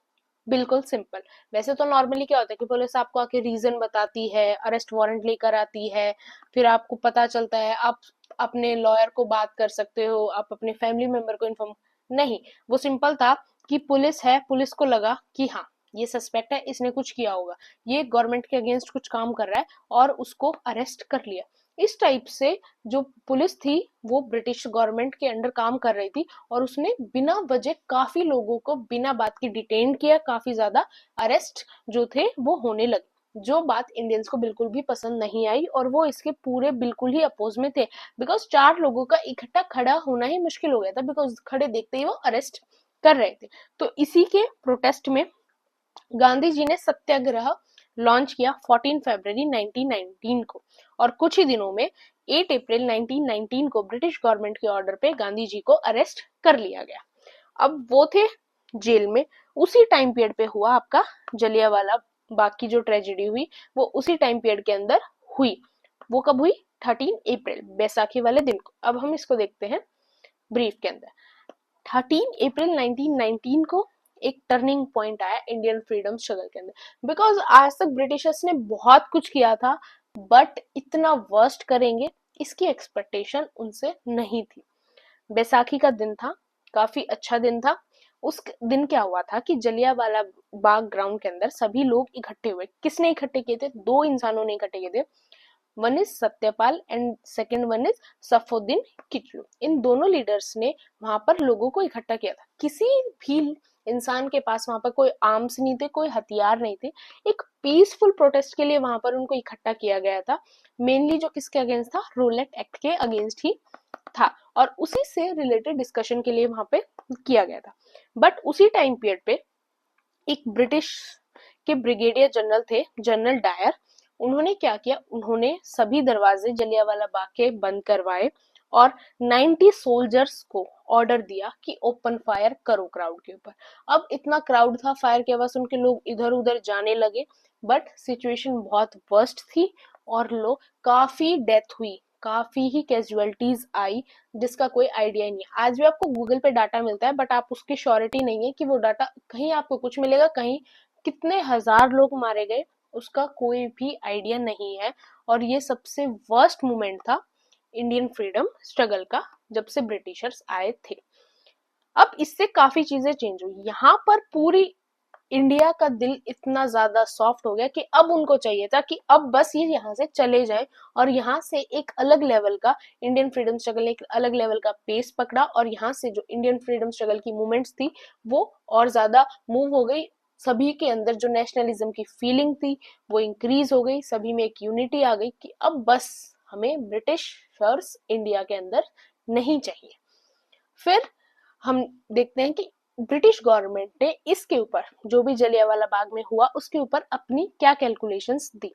बिल्कुल सिंपल। वैसे तो नॉर्मली क्या होता है कि पुलिस आपको आके रीजन बताती है, अरेस्ट वारंट लेकर आती है, फिर आपको पता चलता है, आप अपने लॉयर को बात कर सकते हो, आप अपने फैमिली मेंबर को इन्फॉर्म। नहीं, वो सिंपल था कि पुलिस है, पुलिस को लगा कि हाँ ये सस्पेक्ट है, इसने कुछ किया होगा, ये गवर्नमेंट के अगेंस्ट कुछ काम कर रहा है, और उसको अरेस्ट कर लिया। इस टाइप से जो पुलिस थी वो ब्रिटिश गवर्नमेंट के अंडर काम कर रही थी, और उसने बिना वजह काफी लोगों को बिना बात के डिटेन किया, काफी ज्यादा अरेस्ट जो थे वो होने लगे, जो बात इंडियंस को बिल्कुल भी पसंद नहीं आई, और वो इसके पूरे बिल्कुल ही अपोज में थे, बिकॉज 4 लोगों का इकट्ठा खड़ा होना ही मुश्किल हो गया था, बिकॉज खड़े देखते ही वो अरेस्ट कर रहे थे। तो इसी के प्रोटेस्ट में गांधी जी ने सत्याग्रह लॉन्च किया 14 फरवरी 1919 को, और कुछ ही दिनों में 8 अप्रैल 1919 को ब्रिटिश गवर्नमेंट के ऑर्डर पे गांधी जी को अरेस्ट कर लिया गया। अब वो थे जेल में। उसी टाइम पीरियड पे हुआ आपका जलियांवाला बाग की जो ट्रेजेडी हुई, वो उसी टाइम पीरियड के अंदर हुई। वो कब हुई? 13 अप्रैल, बैसाखी वाले दिन को। अब हम इसको देखते हैं ब्रीफ के अंदर। 13 अप्रैल 1919 को एक टर्निंग पॉइंट आया इंडियन फ्रीडम स्ट्रगल के अंदर, बिकॉज आज तक ब्रिटिशर्स ने बहुत कुछ किया था, बट इतना वर्स्ट करेंगे इसकी एक्सपेक्टेशन उनसे नहीं थी। बैसाखी का दिन था, काफी अच्छा दिन था। उस दिन क्या हुआ था कि जलियांवाला बाग ग्राउंड के अंदर सभी लोग इकट्ठे हुए। किसने इकट्ठे किए थे? 2 इंसानों ने इकट्ठे किए थे। One is Satyapal and second one is Saifuddin Kitchlew. इन दोनों लीडर्स ने वहां पर लोगों को इकट्ठा किया था। किसी भी इंसान के पास वहां पर कोई आर्म्स नहीं थे, कोई हथियार नहीं थे। एक पीसफुल प्रोटेस्ट के लिए वहां पर उनको इकट्ठा किया गया था। मेनली जो किसके अगेंस्ट था? रोलेट एक्ट के अगेंस्ट ही था, और उसी से रिलेटेड डिस्कशन के लिए वहां पे किया गया था। बट उसी टाइम पीरियड पे एक ब्रिटिश के ब्रिगेडियर जनरल थे, जनरल डायर। उन्होंने क्या किया? उन्होंने सभी दरवाजे जलियांवाला बाग के बंद करवाए, और 90 सोल्जर्स को ऑर्डर दिया कि ओपन फायर करो क्राउड के ऊपर। अब इतना क्राउड था, फायर के आवाज सुन के लोग इधर उधर जाने लगे, बट सिचुएशन बहुत वर्स्ट थी, और लोग काफी डेथ हुई, काफी ही कैजुअलिटीज आई, जिसका कोई आइडिया ही नहीं है। आज भी आपको गूगल पे डाटा मिलता है, बट आप उसकी श्योरिटी नहीं है कि वो डाटा, कहीं आपको कुछ मिलेगा, कहीं कितने हजार लोग मारे गए उसका कोई भी आइडिया नहीं है। और ये सबसे वर्स्ट मोमेंट था इंडियन फ्रीडम स्ट्रगल का, जब से ब्रिटिशर्स आए थे। अब इससे काफी चीजें चेंज हुई। यहाँ पर पूरी इंडिया का दिल इतना ज्यादा सॉफ्ट हो गया कि अब उनको चाहिए था कि अब बस ये यहाँ से चले जाए, और यहाँ से एक अलग लेवल का इंडियन फ्रीडम स्ट्रगल ने एक अलग लेवल का पेस पकड़ा, और यहाँ से जो इंडियन फ्रीडम स्ट्रगल की मूवमेंट्स थी वो और ज्यादा मूव हो गई। सभी के अंदर जो नेशनलिज्म की फीलिंग थी वो इंक्रीज हो गई, सभी में एक यूनिटी आ गई कि अब बस हमें ब्रिटिशर्स इंडिया के अंदर नहीं चाहिए। फिर हम देखते हैं कि ब्रिटिश गवर्नमेंट ने इसके ऊपर, जो भी जलियांवाला बाग में हुआ उसके ऊपर अपनी क्या कैलकुलेशंस दी।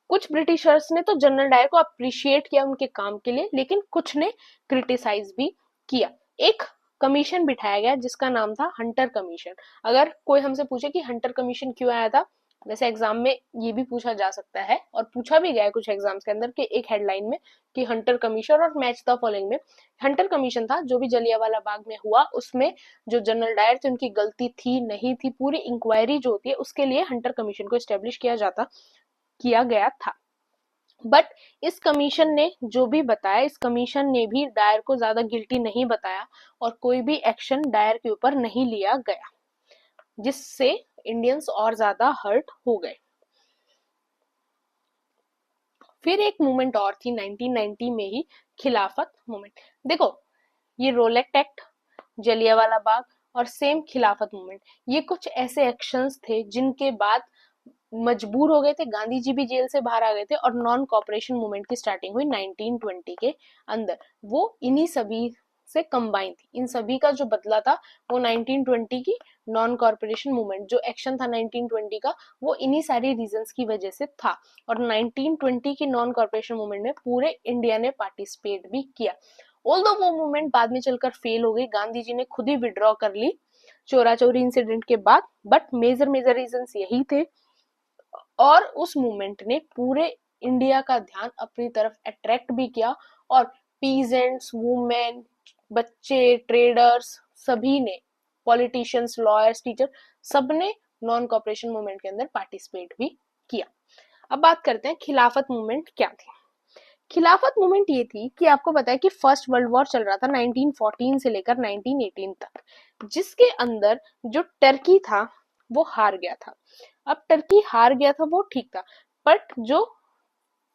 कुछ ब्रिटिशर्स ने तो जनरल डायर को अप्रिशिएट किया उनके काम के लिए, लेकिन कुछ ने क्रिटिसाइज भी किया। एक कमीशन बिठाया गया जिसका नाम था हंटर कमीशन। अगर कोई हमसे पूछे कि हंटर कमीशन क्यों आया था, वैसे एग्जाम में ये भी पूछा जा सकता है, और पूछा भी गया है कुछ एग्जाम्स के अंदर कि एक हेडलाइन में कि हंटर कमीशन, और मैच द फॉलोइंग में हंटर कमीशन था जो भी जलियांवाला बाग में हुआ उसमें जो जनरल डायर थे उनकी गलती थी नहीं थी, पूरी इंक्वायरी जो होती है उसके लिए हंटर कमीशन को एस्टेब्लिश किया गया था। बट इस कमीशन ने जो भी बताया, इस कमीशन ने भी डायर को ज्यादा गिल्टी नहीं बताया, और कोई भी एक्शन डायर के ऊपर नहीं लिया गया, जिससे इंडियंस और ज्यादा हर्ट हो गए। फिर एक मूवमेंट और थी 1990 में ही, खिलाफत मूवमेंट। देखो, ये रोलेट एक्ट, जलियांवाला बाग और सेम खिलाफत मूवमेंट, ये कुछ ऐसे एक्शंस थे जिनके बाद मजबूर हो गए थे, गांधी जी भी जेल से बाहर आ गए थे, और नॉन कॉपरेशन मूवमेंट की स्टार्टिंग हुई 1920 के अंदर। वो इन्हीं सभी से कंबाइन थी। इन सभी का जो बदला था वो 1920 की नॉन कॉर्पोरेशन मूवमेंट, जो एक्शन था 1920 का, वो इन्हीं सारी रीजंस की वजह से था। और 1920 की नॉन कॉर्पोरेशन मूवमेंट में पूरे इंडिया ने पार्टिसिपेट भी किया। ऑल्दो वो मूवमेंट बाद में चलकर फेल हो गई, गांधी जी ने खुद ही विड्रॉ कर ली चोरा चोरी इंसिडेंट के बाद, बट मेजर रीजंस यही थे। और उस मूवमेंट ने पूरे इंडिया का ध्यान अपनी तरफ अट्रैक्ट भी किया, और पीजेंट्स, वुमेन, बच्चे, ट्रेडर्स, सभी ने, पॉलिटिशियंस, लॉयर्स, टीचर, सबने नॉन कॉर्पोरेशन मूवमेंट के अंदर पार्टिसिपेट भी किया। अब बात करते हैं खिलाफत मूवमेंट क्या थी। खिलाफत मूवमेंट ये थी कि आपको पता है कि फर्स्ट वर्ल्ड वॉर चल रहा था 1914 से लेकर 1918 तक, जिसके अंदर जो टर्की था वो हार गया था। अब टर्की हार गया था वो ठीक था, बट जो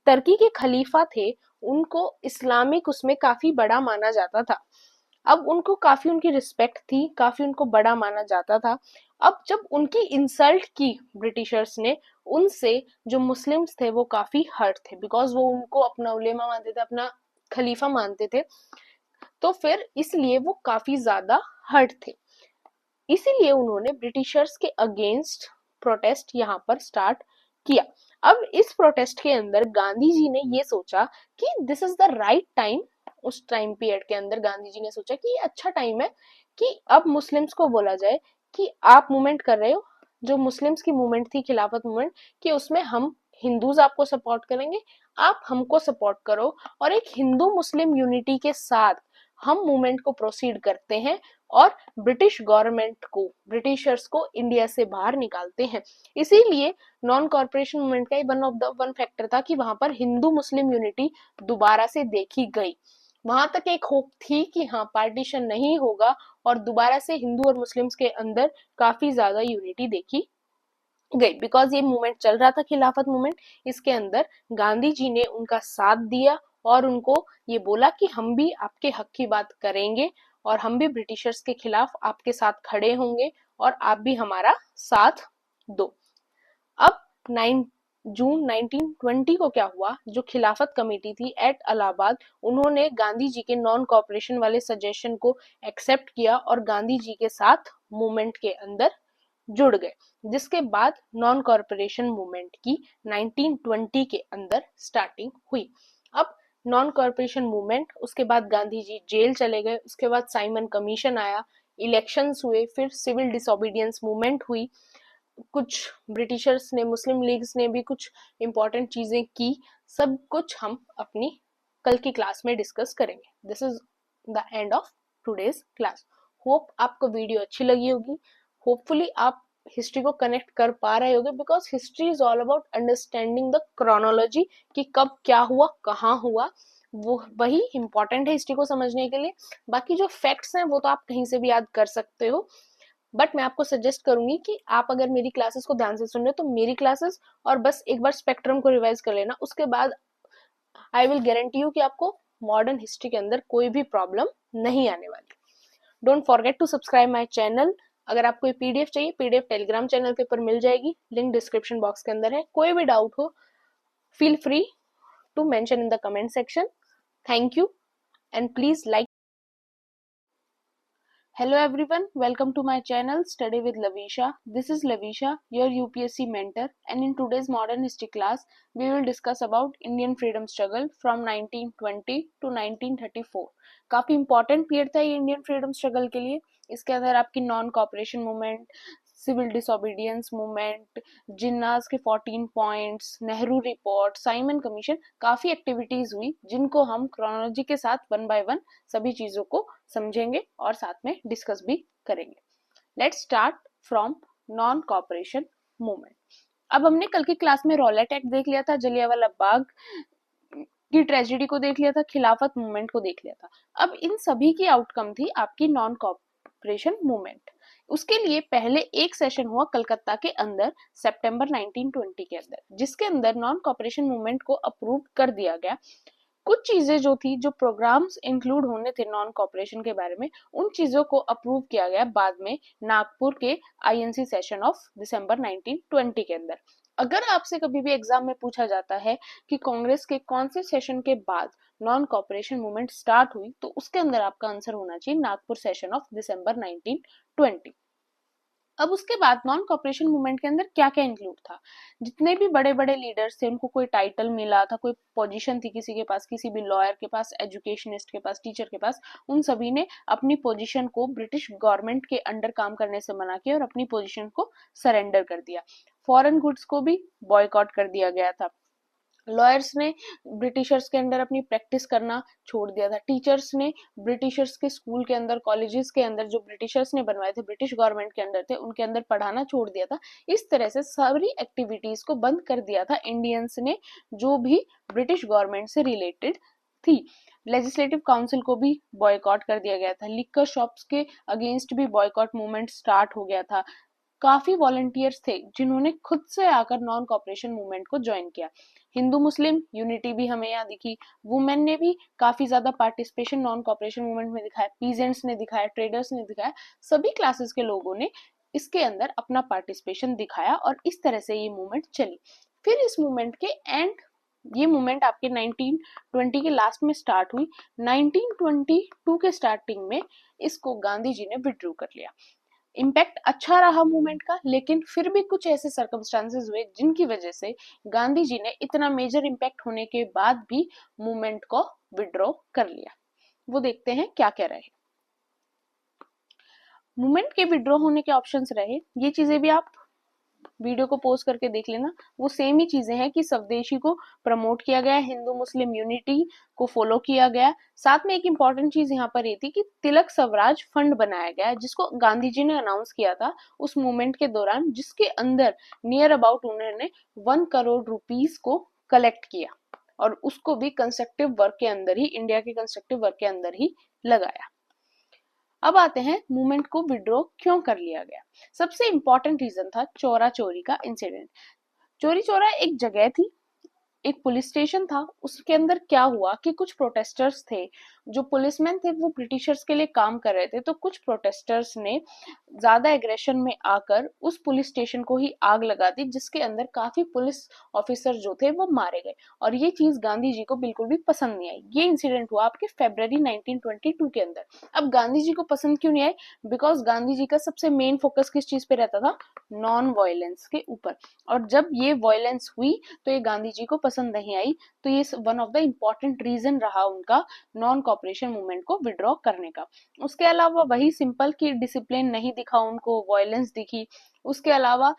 टर्की के खलीफा थे उनको इस्लामिक उसमें काफी बड़ा माना जाता था। अब उनको काफी उनकी रिस्पेक्ट थी, काफी उनको बड़ा माना जाता था। अब जब उनकी इंसल्ट की ब्रिटिशर्स ने, उनसे जो मुस्लिम्स थे वो काफी हर्ट थे, बिकॉज वो उनको अपना उलेमा मानते थे, अपना खलीफा मानते थे, तो फिर इसलिए वो काफी ज्यादा हर्ट थे। इसीलिए उन्होंने ब्रिटिशर्स के अगेंस्ट प्रोटेस्ट यहाँ पर स्टार्ट किया। अब इस प्रोटेस्ट के अंदर गांधी जी ने ये सोचा कि this is the right time. उस टाइम पीरियड के अंदर गांधी जी ने सोचा कि ये अच्छा टाइम है कि अब मुस्लिम्स को बोला जाए कि आप मूवमेंट कर रहे हो, जो मुस्लिम्स की मूवमेंट थी खिलाफत मूवमेंट, कि उसमें हम हिंदूज आपको सपोर्ट करेंगे, आप हमको सपोर्ट करो, और एक हिंदू मुस्लिम यूनिटी के साथ हम मूवमेंट को प्रोसीड करते हैं और ब्रिटिश गवर्नमेंट को, ब्रिटिशर्स को इंडिया से बाहर निकालते हैं। इसीलिए नॉन कॉर्पोरेशन मूवमेंट का वन फैक्टर था कि वहां पर हिंदू मुस्लिम यूनिटी दोबारा से देखी गई। वहां तक एक होप थी कि हाँ पार्टीशन नहीं होगा और दोबारा से हिंदू और मुस्लिम्स के अंदर काफी ज्यादा यूनिटी देखी गई, बिकॉज ये मूवमेंट चल रहा था खिलाफत मूवमेंट। इसके अंदर गांधी जी ने उनका साथ दिया और उनको ये बोला कि हम भी आपके हक की बात करेंगे और हम भी ब्रिटिशर्स के खिलाफ आपके साथ खड़े होंगे और आप भी हमारा साथ दो। अब 9 जून 1920 को क्या हुआ, जो खिलाफत कमेटी थी एट इलाहाबाद, उन्होंने गांधी जी के नॉन कॉर्पोरेशन वाले सजेशन को एक्सेप्ट किया और गांधी जी के साथ मूवमेंट के अंदर जुड़ गए, जिसके बाद नॉन कॉर्पोरेशन मूवमेंट की 1920 के अंदर स्टार्टिंग हुई। अब नॉन कॉर्पोरेशन मूवमेंट, उसके बाद गांधी जी जेल चले गए, उसके बाद साइमन कमीशन आया, इलेक्शंस हुए, फिर सिविल डिसोबीडियंस मूवमेंट हुई, कुछ ब्रिटिशर्स ने, मुस्लिम लीग्स ने भी कुछ इंपॉर्टेंट चीजें की। सब कुछ हम अपनी कल की क्लास में डिस्कस करेंगे। This is the end of today's class. Hope आपको वीडियो अच्छी लगी होगी। होपफुली आप हिस्ट्री को कनेक्ट कर पा रहे होगे, because history is all about understanding the chronology, कि कब क्या हुआ, कहाँ हुआ, वो वही इंपॉर्टेंट है हिस्ट्री को समझने के लिए। बाकी जो फैक्ट्स हैं वो तो आप कहीं से भी याद कर सकते हो, बट मैं आपको सजेस्ट करूंगी कि आप अगर मेरी क्लासेस को ध्यान से सुन रहे हो तो मेरी क्लासेस और बस एक बार स्पेक्ट्रम को रिवाइज कर लेना, उसके बाद आई विल गारंटी यू कि आपको मॉडर्न हिस्ट्री के अंदर कोई भी प्रॉब्लम नहीं आने वाली। Don't forget to subscribe my channel. अगर आपको पीडीएफ चाहिए, पीडीएफ टेलीग्राम चैनल के ऊपर मिल जाएगी, लिंक डिस्क्रिप्शन बॉक्स के अंदर है। कोई भी डाउट हो, feel free to mention in the comment section. Thank you and please like. Hello everyone, welcome to my channel Study with Lavisha. This is Lavisha, your UPSC mentor, and in today's modern history class, we will discuss about Indian freedom struggle from 1920 to 1934. काफी important period था ये Indian freedom struggle के लिए। इसके अंदर आपकी non cooperation movement, civil disobedience movement, Jinnah's के 14 points, Nehru report, Simon commission, काफी एक्टिविटीज हुई जिनको हम क्रोनोलॉजी के साथ वन बाय वन सभी चीजों को समझेंगे और साथ में डिस्कस भी करेंगे। Let's start from non cooperation movement. अब हमने कल की क्लास में रॉलेट एक्ट देख लिया था, जलियांवाला बाग की ट्रेजेडी को देख लिया था, खिलाफत मूवमेंट को देख लिया था। अब इन सभी की आउटकम थी आपकी नॉन कॉपरेशन मूवमेंट। उसके लिए पहले एक सेशन हुआ कलकत्ता के अंदर सितंबर 1920 के अंदर, जिसके अंदर नॉन कॉपरेशन मूवमेंट को अप्रूव कर दिया गया। कुछ चीजें जो थी, जो प्रोग्राम्स इंक्लूड होने थे नॉन कॉपरेशन के बारे में, उन चीजों को अप्रूव किया गया बाद में नागपुर के आईएनसी सेशन ऑफ दिसंबर 1920 के अंदर। अगर आपसे कभी भी एग्जाम में पूछा जाता है कि कांग्रेस के कौन से सेशन के बाद नॉन कॉपरेशन मूवमेंट स्टार्ट हुई, तो उसके अंदर आपका आंसर होना चाहिए नागपुर सेशन ऑफ दिसंबर 1920। अब उसके बाद नॉन कॉपरेशन मूवमेंट के अंदर क्या क्या इंक्लूड था, जितने भी बड़े बड़े लीडर्स थे उनको कोई टाइटल मिला था, कोई पोजीशन थी किसी के पास, किसी भी लॉयर के पास, एजुकेशनिस्ट के पास, टीचर के पास, उन सभी ने अपनी पोजीशन को ब्रिटिश गवर्नमेंट के अंडर काम करने से मना किया और अपनी पोजीशन को सरेंडर कर दिया। फॉरेन गुड्स को भी बॉयकॉट कर दिया गया था। लॉयर्स ने ब्रिटिशर्स के अंदर अपनी प्रैक्टिस करना छोड़ दिया था। टीचर्स ने ब्रिटिशर्स के स्कूल के अंदर, कॉलेजेस के अंदर जो ब्रिटिशर्स ने बनवाए थे, ब्रिटिश गवर्नमेंट के अंदर थे, उनके अंदर पढ़ाना छोड़ दिया था। इस तरह से सारी एक्टिविटीज को बंद कर दिया था इंडियंस ने जो भी ब्रिटिश गवर्नमेंट से रिलेटेड थी। लेजिस्लेटिव काउंसिल को भी बॉयकॉट कर दिया गया था। लिकर शॉप्स के अगेंस्ट भी बॉयकॉट मूवमेंट स्टार्ट हो गया था। काफी वॉलंटियर्स थे जिन्होंने खुद से आकर नॉन कॉपरेशन मूवमेंट को ज्वाइन किया। हिंदू मुस्लिम यूनिटी भी हमें यहाँ दिखी। वुमेन ने भी काफी ज्यादा पार्टिसिपेशन नॉन कॉपरेशन मूवमेंट में दिखाया। पीजेंट्स ने दिखाया, ट्रेडर्स ने दिखाया, सभी क्लासेस के लोगों ने इसके अंदर अपना पार्टिसिपेशन दिखाया और इस तरह से ये मूवमेंट चली। फिर इस मूवमेंट के एंड, ये मूवमेंट आपके 1920 के लास्ट में स्टार्ट हुई। 1922 के स्टार्टिंग में इसको गांधी जी ने विड्रू कर लिया। इम्पैक्ट अच्छा रहा मूवमेंट का, लेकिन फिर भी कुछ ऐसे सर्कमस्टांसेस हुए जिनकी वजह से गांधी जी ने इतना मेजर इम्पैक्ट होने के बाद भी मूवमेंट को विड्रॉ कर लिया। वो देखते हैं क्या क्या रहे। मूवमेंट के विड्रॉ होने के ऑप्शंस रहे, ये चीजें भी आप वीडियो को पोस्ट करके देख लेना। वो सेम ही चीजें हैं कि स्वदेशी को प्रमोट किया गया, हिंदू मुस्लिम यूनिटी को फॉलो किया गया। साथ में एक इंपॉर्टेंट चीज यहाँ पर ये थी कि तिलक स्वराज फंड बनाया गया, जिसको गांधी जी ने अनाउंस किया था उस मूवमेंट के दौरान, जिसके अंदर नियर अबाउट उन्होंने 1 करोड़ रुपीस को कलेक्ट किया और उसको भी कंस्ट्रक्टिव वर्क के अंदर ही, इंडिया के कंस्ट्रक्टिव वर्क के अंदर ही लगाया। अब आते हैं मूवमेंट को विड्रॉ क्यों कर लिया गया। सबसे इंपॉर्टेंट रीजन था चौरा चोरी का इंसिडेंट। चोरी चौरा एक जगह थी, एक पुलिस स्टेशन था। उसके अंदर क्या हुआ कि कुछ प्रोटेस्टर्स थे, जो पुलिसमैन थे वो ब्रिटिशर्स के लिए काम कर रहे थे, तो कुछ प्रोटेस्टर्स ने ज्यादा एग्रेशन में आकर उस पुलिस स्टेशन को ही आग लगा दी, जिसके अंदर काफी पुलिस ऑफिसर जो थे वो मारे गए और ये चीज गांधी जी को बिल्कुल भी पसंद नहीं आई। ये इंसिडेंट हुआ आपके फरवरी 1922 के अंदर। अब गांधी जी को पसंद क्यों नहीं आई? बिकॉज गांधी जी का सबसे मेन फोकस किस चीज पे रहता था? नॉन वायलेंस के ऊपर। और जब ये वायलेंस हुई तो ये गांधी जी को पसंद नहीं आई, तो ये one of the important reason रहा उनका नॉन कॉपरेशन मूवमेंट को विड्रॉ करने का। उसके अलावा वही सिंपल की डिसिप्लिन नहीं दिखा उनको, वायलेंस दिखी। उसके अलावा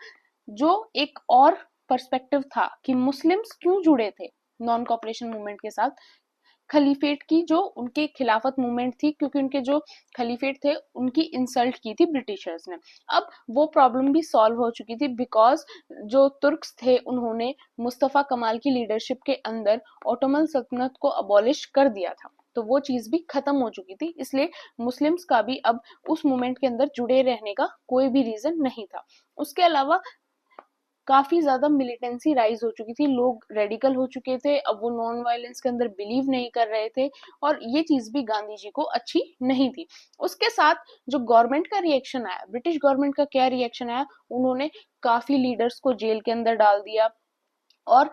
जो एक और पर्सपेक्टिव था कि मुस्लिम्स क्यों जुड़े थे नॉन कॉपरेशन मूवमेंट के साथ, खलीफेट की जो उनके खिलाफत मूवमेंट थी, क्योंकि उनके जो खलीफेट थे उनकी इंसल्ट की थी ब्रिटिशर्स ने। अब वो प्रॉब्लम भी सॉल्व हो चुकी थी, बिकॉज जो तुर्क्स थे उन्होंने मुस्तफा कमाल की लीडरशिप के अंदर ओटोमन सल्तनत को अबॉलिश कर दिया था, तो वो चीज भी खत्म हो चुकी थी। इसलिए मुस्लिम्स का भी अब उस मूवमेंट के अंदर जुड़े रहने का कोई भी रीजन नहीं था। उसके अलावा काफी ज्यादा मिलिटेंसी राइज हो चुकी थी, लोग रेडिकल हो चुके थे, अब वो नॉन वायलेंस के अंदर बिलीव नहीं कर रहे थे और ये चीज भी गांधी जी को अच्छी नहीं थी। उसके साथ जो गवर्नमेंट का रिएक्शन आया, ब्रिटिश गवर्नमेंट का क्या रिएक्शन आया, उन्होंने काफी लीडर्स को जेल के अंदर डाल दिया और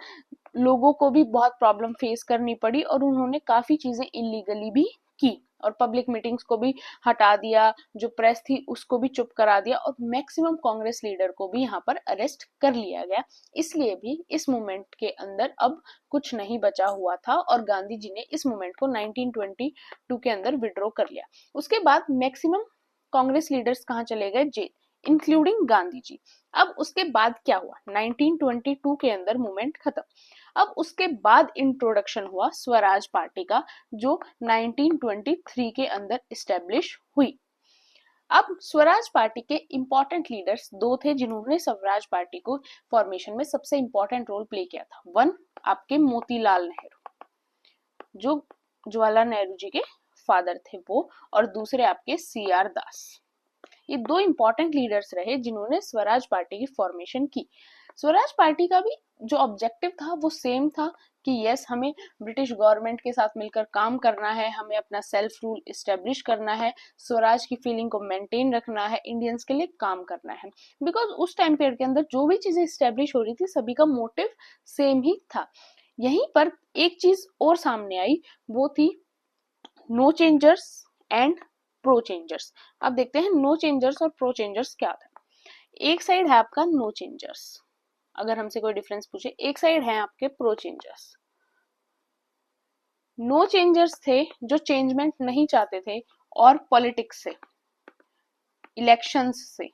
लोगों को भी बहुत प्रॉब्लम फेस करनी पड़ी और उन्होंने काफी चीजें इलीगली भी की और पब्लिक मीटिंग्स को भी हटा दिया, जो प्रेस थी उसको भी चुप करा दिया और मैक्सिमम कांग्रेस लीडर को भी यहाँ पर अरेस्ट कर लिया गया। इसलिए भी इस मूवमेंट के अंदर अब कुछ नहीं बचा हुआ था और गांधी जी ने इस मूवमेंट को 1922 के अंदर विड्रॉ कर लिया। उसके बाद मैक्सिमम कांग्रेस लीडर्स कहाँ चले गए? Jail, including Gandhi ji. अब उसके बाद क्या हुआ? 1922 के अंदर मूवमेंट खत्म। अब उसके बाद इंट्रोडक्शन हुआ स्वराज पार्टी का, जो 1923 के अंदर इस्टेब्लिश हुई। अब स्वराज पार्टी के इंपॉर्टेंट लीडर्स दो थे जिन्होंने स्वराज पार्टी को फॉर्मेशन में सबसे इंपॉर्टेंट रोल प्ले किया था। वन आपके मोतीलाल नेहरू, जो जवाहरलाल नेहरू जी के फादर थे वो, और दूसरे आपके CR दास। ये दो इंपॉर्टेंट लीडर्स रहे जिन्होंने स्वराज पार्टी की फॉर्मेशन की। स्वराज पार्टी का भी जो ऑब्जेक्टिव था वो सेम था कि यस, हमें ब्रिटिश गवर्नमेंट के साथ मिलकर काम करना है, हमें अपना सेल्फ रूल इस्टेब्लिश करना है, स्वराज की फीलिंग को मेंटेन रखना है, इंडियंस के लिए काम करना है। बिकॉज उस टाइम पीरियड के अंदर जो भी चीजें इस्टेब्लिश हो रही थी सभी का मोटिव सेम ही था। यहीं पर एक चीज और सामने आई, वो थी no changers and pro changers. अब देखते हैं नो चेंजर्स और प्रो चेंजर्स क्या था। एक साइड है आपका नो चेंजर्स, अगर हमसे कोई डिफरेंस पूछे, एक साइड है आपके प्रो चेंजर्स। नो चेंजर्स थे जो चेंजमेंट नहीं चाहते थे और पॉलिटिक्स से, इलेक्शंस से,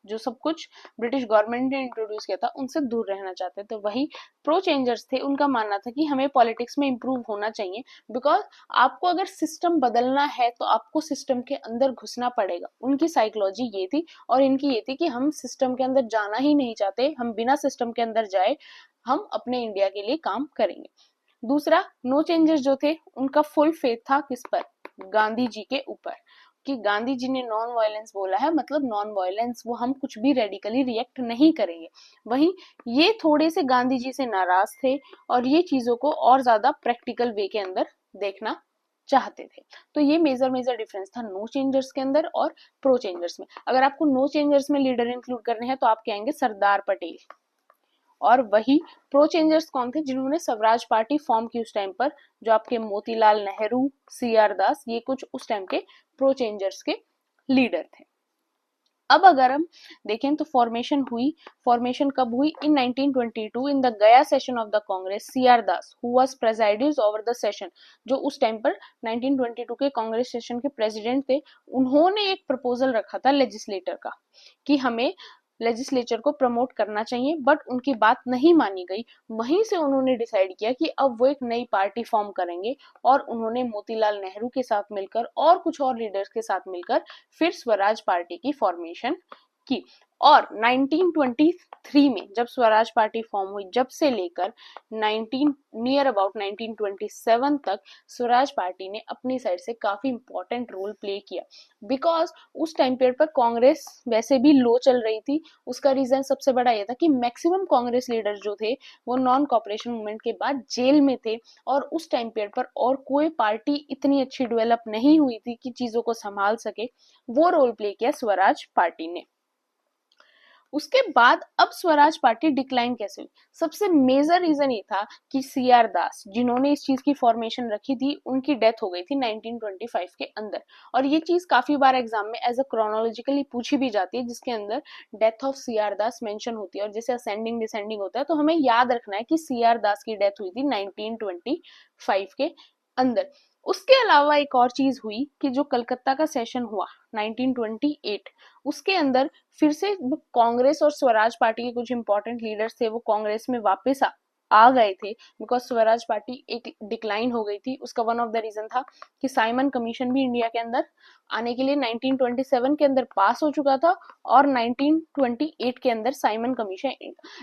जो सब कुछ ब्रिटिश गवर्नमेंट ने इंट्रोड्यूस किया था उनसे दूर रहना चाहते थे। वही प्रो चेंजर्स थे, उनका मानना था कि हमें पॉलिटिक्स में इंप्रूव होना चाहिए, बिकॉज आपको अगर सिस्टम बदलना है तो आपको सिस्टम के अंदर घुसना पड़ेगा। उनकी साइकोलॉजी ये थी और इनकी ये थी कि हम सिस्टम के अंदर जाना ही नहीं चाहते, हम बिना सिस्टम के अंदर जाए हम अपने इंडिया के लिए काम करेंगे। दूसरा, नो चेंजर्स जो थे उनका फुल फेथ था किस पर, गांधी जी के ऊपर, कि गांधी जी ने नॉन वायलेंस बोला है, मतलब नॉन वायलेंस, वो हम कुछ भी रेडिकली रिएक्ट नहीं करेंगे। वहीं ये थोड़े से गांधी जी से नाराज थे और ये चीजों को और ज्यादा प्रैक्टिकल वे के अंदर देखना चाहते थे। तो ये मेजर मेजर डिफरेंस था नो चेंजर्स के अंदर और प्रो चेंजर्स में। अगर आपको नो चेंजर्स में लीडर इंक्लूड करने हैं तो आप कहेंगे सरदार पटेल। और वही प्रो चेंजर्स कौन थे जिन्होंने स्वराज पार्टी फॉर्म की उस टाइम पर, जो आपके मोतीलाल नेहरू, सी आर दास, ये कुछ उस टाइम के प्रो चेंजर्स के लीडर थे। अब अगर हम देखें तो फॉर्मेशन हुई, फॉर्मेशन कब हुई, in 1922 in the Gaya session of the Congress. C R Das who was presiding over the session, जो उस टाइम पर 1922 के कांग्रेस सेशन के प्रेसिडेंट थे, उन्होंने एक प्रपोजल रखा था लेजिस्लेटर का कि हमें लेजिस्लेचर को प्रमोट करना चाहिए, बट उनकी बात नहीं मानी गई। वहीं से उन्होंने डिसाइड किया कि अब वो एक नई पार्टी फॉर्म करेंगे और उन्होंने मोतीलाल नेहरू के साथ मिलकर और कुछ और लीडर्स के साथ मिलकर फिर स्वराज पार्टी की फॉर्मेशन की। और 1923 में जब स्वराज पार्टी फॉर्म हुई, जब से लेकर 19 नियर अबाउट 1927 तक स्वराज पार्टी ने अपनी साइड से काफी इंपॉर्टेंट रोल प्ले किया। बिकॉज उस टाइम पीरियड पर कांग्रेस वैसे भी लो चल रही थी। उसका रीजन सबसे बड़ा यह था कि मैक्सिमम कांग्रेस लीडर जो थे वो नॉन कॉपरेशन मूवमेंट के बाद जेल में थे, और उस टाइम पीरियड पर और कोई पार्टी इतनी अच्छी डेवलप नहीं हुई थी कि चीजों को संभाल सके। वो रोल प्ले किया स्वराज पार्टी ने। उसके बाद अब स्वराज पार्टी डिक्लाइन कैसे हुई, सबसे मेजर रीजन ये था कि सी आर दास जिन्होंने इस चीज की फॉर्मेशन रखी थी, उनकी डेथ हो गई थी 1925 के अंदर। और ये चीज काफी बार एग्जाम में एज अ क्रोनोलॉजिकली पूछी भी जाती है, जिसके अंदर death of C R Das mention होती है, और जैसे असेंडिंग डिसेंडिंग होता है तो हमें याद रखना है कि सी आर दास की डेथ हुई थी 1925 के अंदर। उसके अलावा एक और चीज हुई कि जो कलकत्ता का सेशन हुआ 1928, उसके अंदर फिर से कांग्रेस और स्वराज पार्टी के कुछ इंपॉर्टेंट लीडर्स थे वो कांग्रेस में वापस आ गए थे, बिकॉज स्वराज पार्टी एक डिक्लाइन हो गई थी। उसका वन ऑफ द रीजन था कि साइमन कमीशन भी इंडिया के अंदर आने के लिए 1927 के अंदर पास हो चुका था, और 1928 के अंदर साइमन कमीशन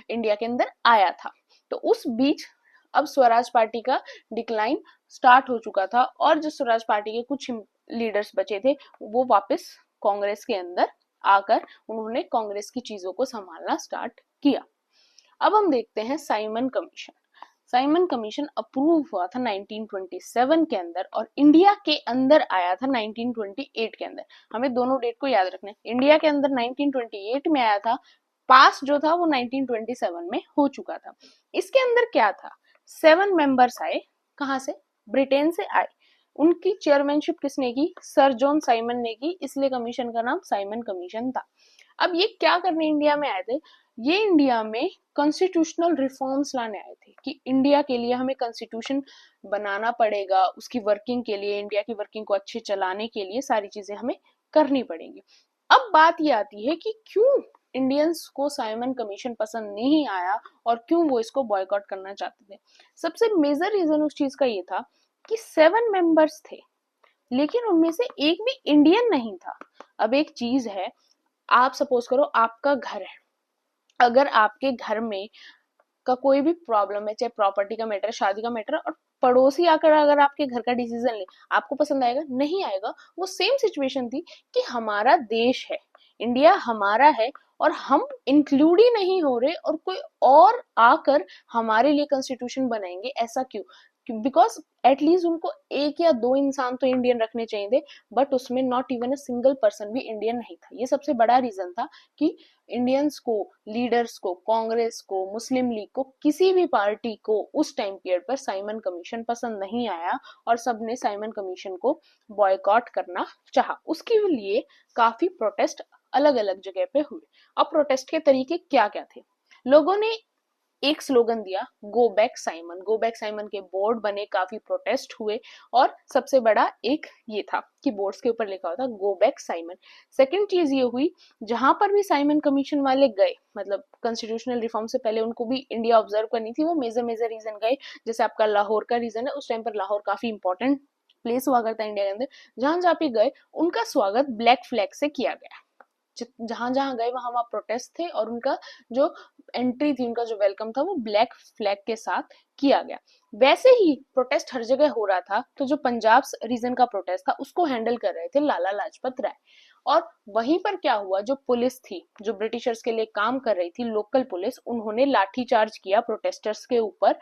इंडिया के अंदर आया था। तो उस बीच अब स्वराज पार्टी का डिक्लाइन स्टार्ट हो चुका था, और जो स्वराज पार्टी के कुछ लीडर्स बचे थे वो वापस कांग्रेस के अंदर आकर उन्होंने कांग्रेस की चीजों को संभालना स्टार्ट किया। अब हम देखते हैं Simon commission. Simon commission approve हुआ था 1927 के अंदर और इंडिया के अंदर आया था 1928 के अंदर। हमें दोनों डेट को याद रखना है, इंडिया के अंदर 1928 में आया था, पास जो था वो 1927 में हो चुका था। इसके अंदर क्या था, 7 मेंबर्स आए, कहां से, ब्रिटेन से आए। उनकी चेयरमैनशिप किसने की, सर जॉन साइमन ने की, इसलिए कमीशन का नाम साइमन कमीशन था। अब ये क्या करने इंडिया में आए थे, ये इंडिया में कॉन्स्टिट्यूशनल रिफॉर्म्स लाने आए थे कि इंडिया के लिए हमें कॉन्स्टिट्यूशन बनाना पड़ेगा, उसकी वर्किंग के लिए, इंडिया की वर्किंग को अच्छे चलाने के लिए सारी चीजें हमें करनी पड़ेंगी। अब बात ये आती है कि क्यों इंडियंस को साइमन कमीशन पसंद नहीं आया और क्यों वो इसको बॉयकॉट करना चाहते थे। सबसे मेजर रीजन उस चीज का ये था कि 7 मेंबर्स थे, लेकिन उनमें से एक भी इंडियन नहीं था। अब एक चीज है, आप सपोज करो आपका घर है, अगर आपके घर में का कोई भी प्रॉब्लम है, चाहे प्रॉपर्टी का मैटर, शादी का मैटर, और पड़ोसी आकर अगर आपके घर का डिसीजन ले, आपको पसंद आएगा, नहीं आएगा। वो सेम सिचुएशन थी कि हमारा देश है, इंडिया हमारा है और हम इंक्लूड ही नहीं हो रहे और कोई और आकर हमारे लिए कॉन्स्टिट्यूशन बनाएंगे, ऐसा क्यों? बिकॉज एटलीस्ट उनको एक या दो इंसान तो इंडियन रखने चाहिए थे, बट उसमें not even a single person भी इंडियन नहीं था। ये सबसे बड़ा रीजन था कि इंडियंस को, लीडर्स को, कांग्रेस को, मुस्लिम लीग को, किसी भी पार्टी को उस टाइम पीरियड पर साइमन कमीशन पसंद नहीं आया और सबने साइमन कमीशन को बॉयकॉट करना चाहा। उसके लिए काफी प्रोटेस्ट अलग अलग जगह पे हुए। अब प्रोटेस्ट के तरीके क्या क्या थे? लोगों ने एक स्लोगन दिया, go back Simon. Go back Simon के बोर्ड बने, काफी प्रोटेस्ट हुए और सबसे बड़ा एक ये था कि बोर्ड्स के ऊपर लिखा हुआ था गो बैक साइमन। सेकंड चीज ये हुई, जहां पर भी साइमन कमीशन वाले गए, मतलब कॉन्स्टिट्यूशनल रिफॉर्म से पहले उनको भी इंडिया ऑब्जर्व करनी थी, वो मेजर मेजर रीजन गए। जैसे आपका लाहौर का रीजन है, उस टाइम पर लाहौर काफी इंपॉर्टेंट प्लेस हुआ करता है इंडिया के अंदर। जहां जहां पे गए उनका स्वागत ब्लैक फ्लैग से किया गया। जहां जहां गए वहां वहां प्रोटेस्ट थे और उनका जो एंट्री थी, उनका जो वेलकम था, वो ब्लैक फ्लैग के साथ किया गया। वैसे ही प्रोटेस्ट हर जगह हो रहा था, तो जो पंजाब रीजन का प्रोटेस्ट था उसको हैंडल कर रहे थे लाला लाजपत राय। और वहीं पर क्या हुआ, जो पुलिस थी, जो ब्रिटिशर्स के लिए काम कर रही थी, लोकल पुलिस, उन्होंने लाठीचार्ज किया प्रोटेस्टर्स के ऊपर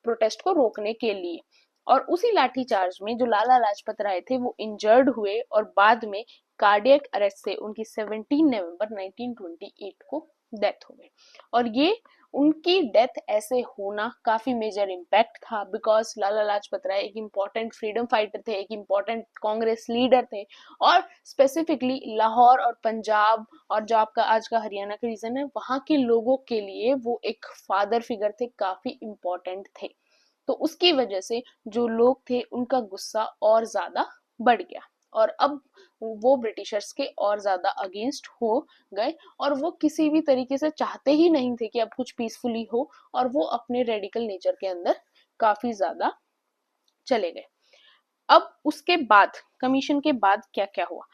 प्रोटेस्ट को रोकने के लिए। और उसी लाठीचार्ज में जो लाला लाजपत राय थे वो इंजर्ड हुए और बाद में कार्डियक अरेस्ट से उनकी 17 नवंबर 1928 को डेथ हो गई। और ये उनकी डेथ ऐसे होना काफी मेजर इम्पैक्ट था, बिकॉज लाला लाजपत राय एक इम्पॉर्टेंट फ्रीडम फाइटर थे, एक इम्पॉर्टेंट कांग्रेस लीडर थे, और स्पेसिफिकली लाहौर और पंजाब और जो आपका आज का हरियाणा का रीजन है, वहां के लोगों के लिए वो एक फादर फिगर थे, काफी इम्पोर्टेंट थे। तो उसकी वजह से जो लोग थे उनका गुस्सा और ज्यादा बढ़ गया और अब वो ब्रिटिशर्स के और ज्यादा अगेंस्ट हो गए और वो किसी भी तरीके से चाहते ही नहीं थे कि अब कुछ पीसफुली हो, और वो अपने रेडिकल नेचर के अंदर काफी ज्यादा चले गए। अब उसके बाद कमीशन के बाद क्या क्या हुआ?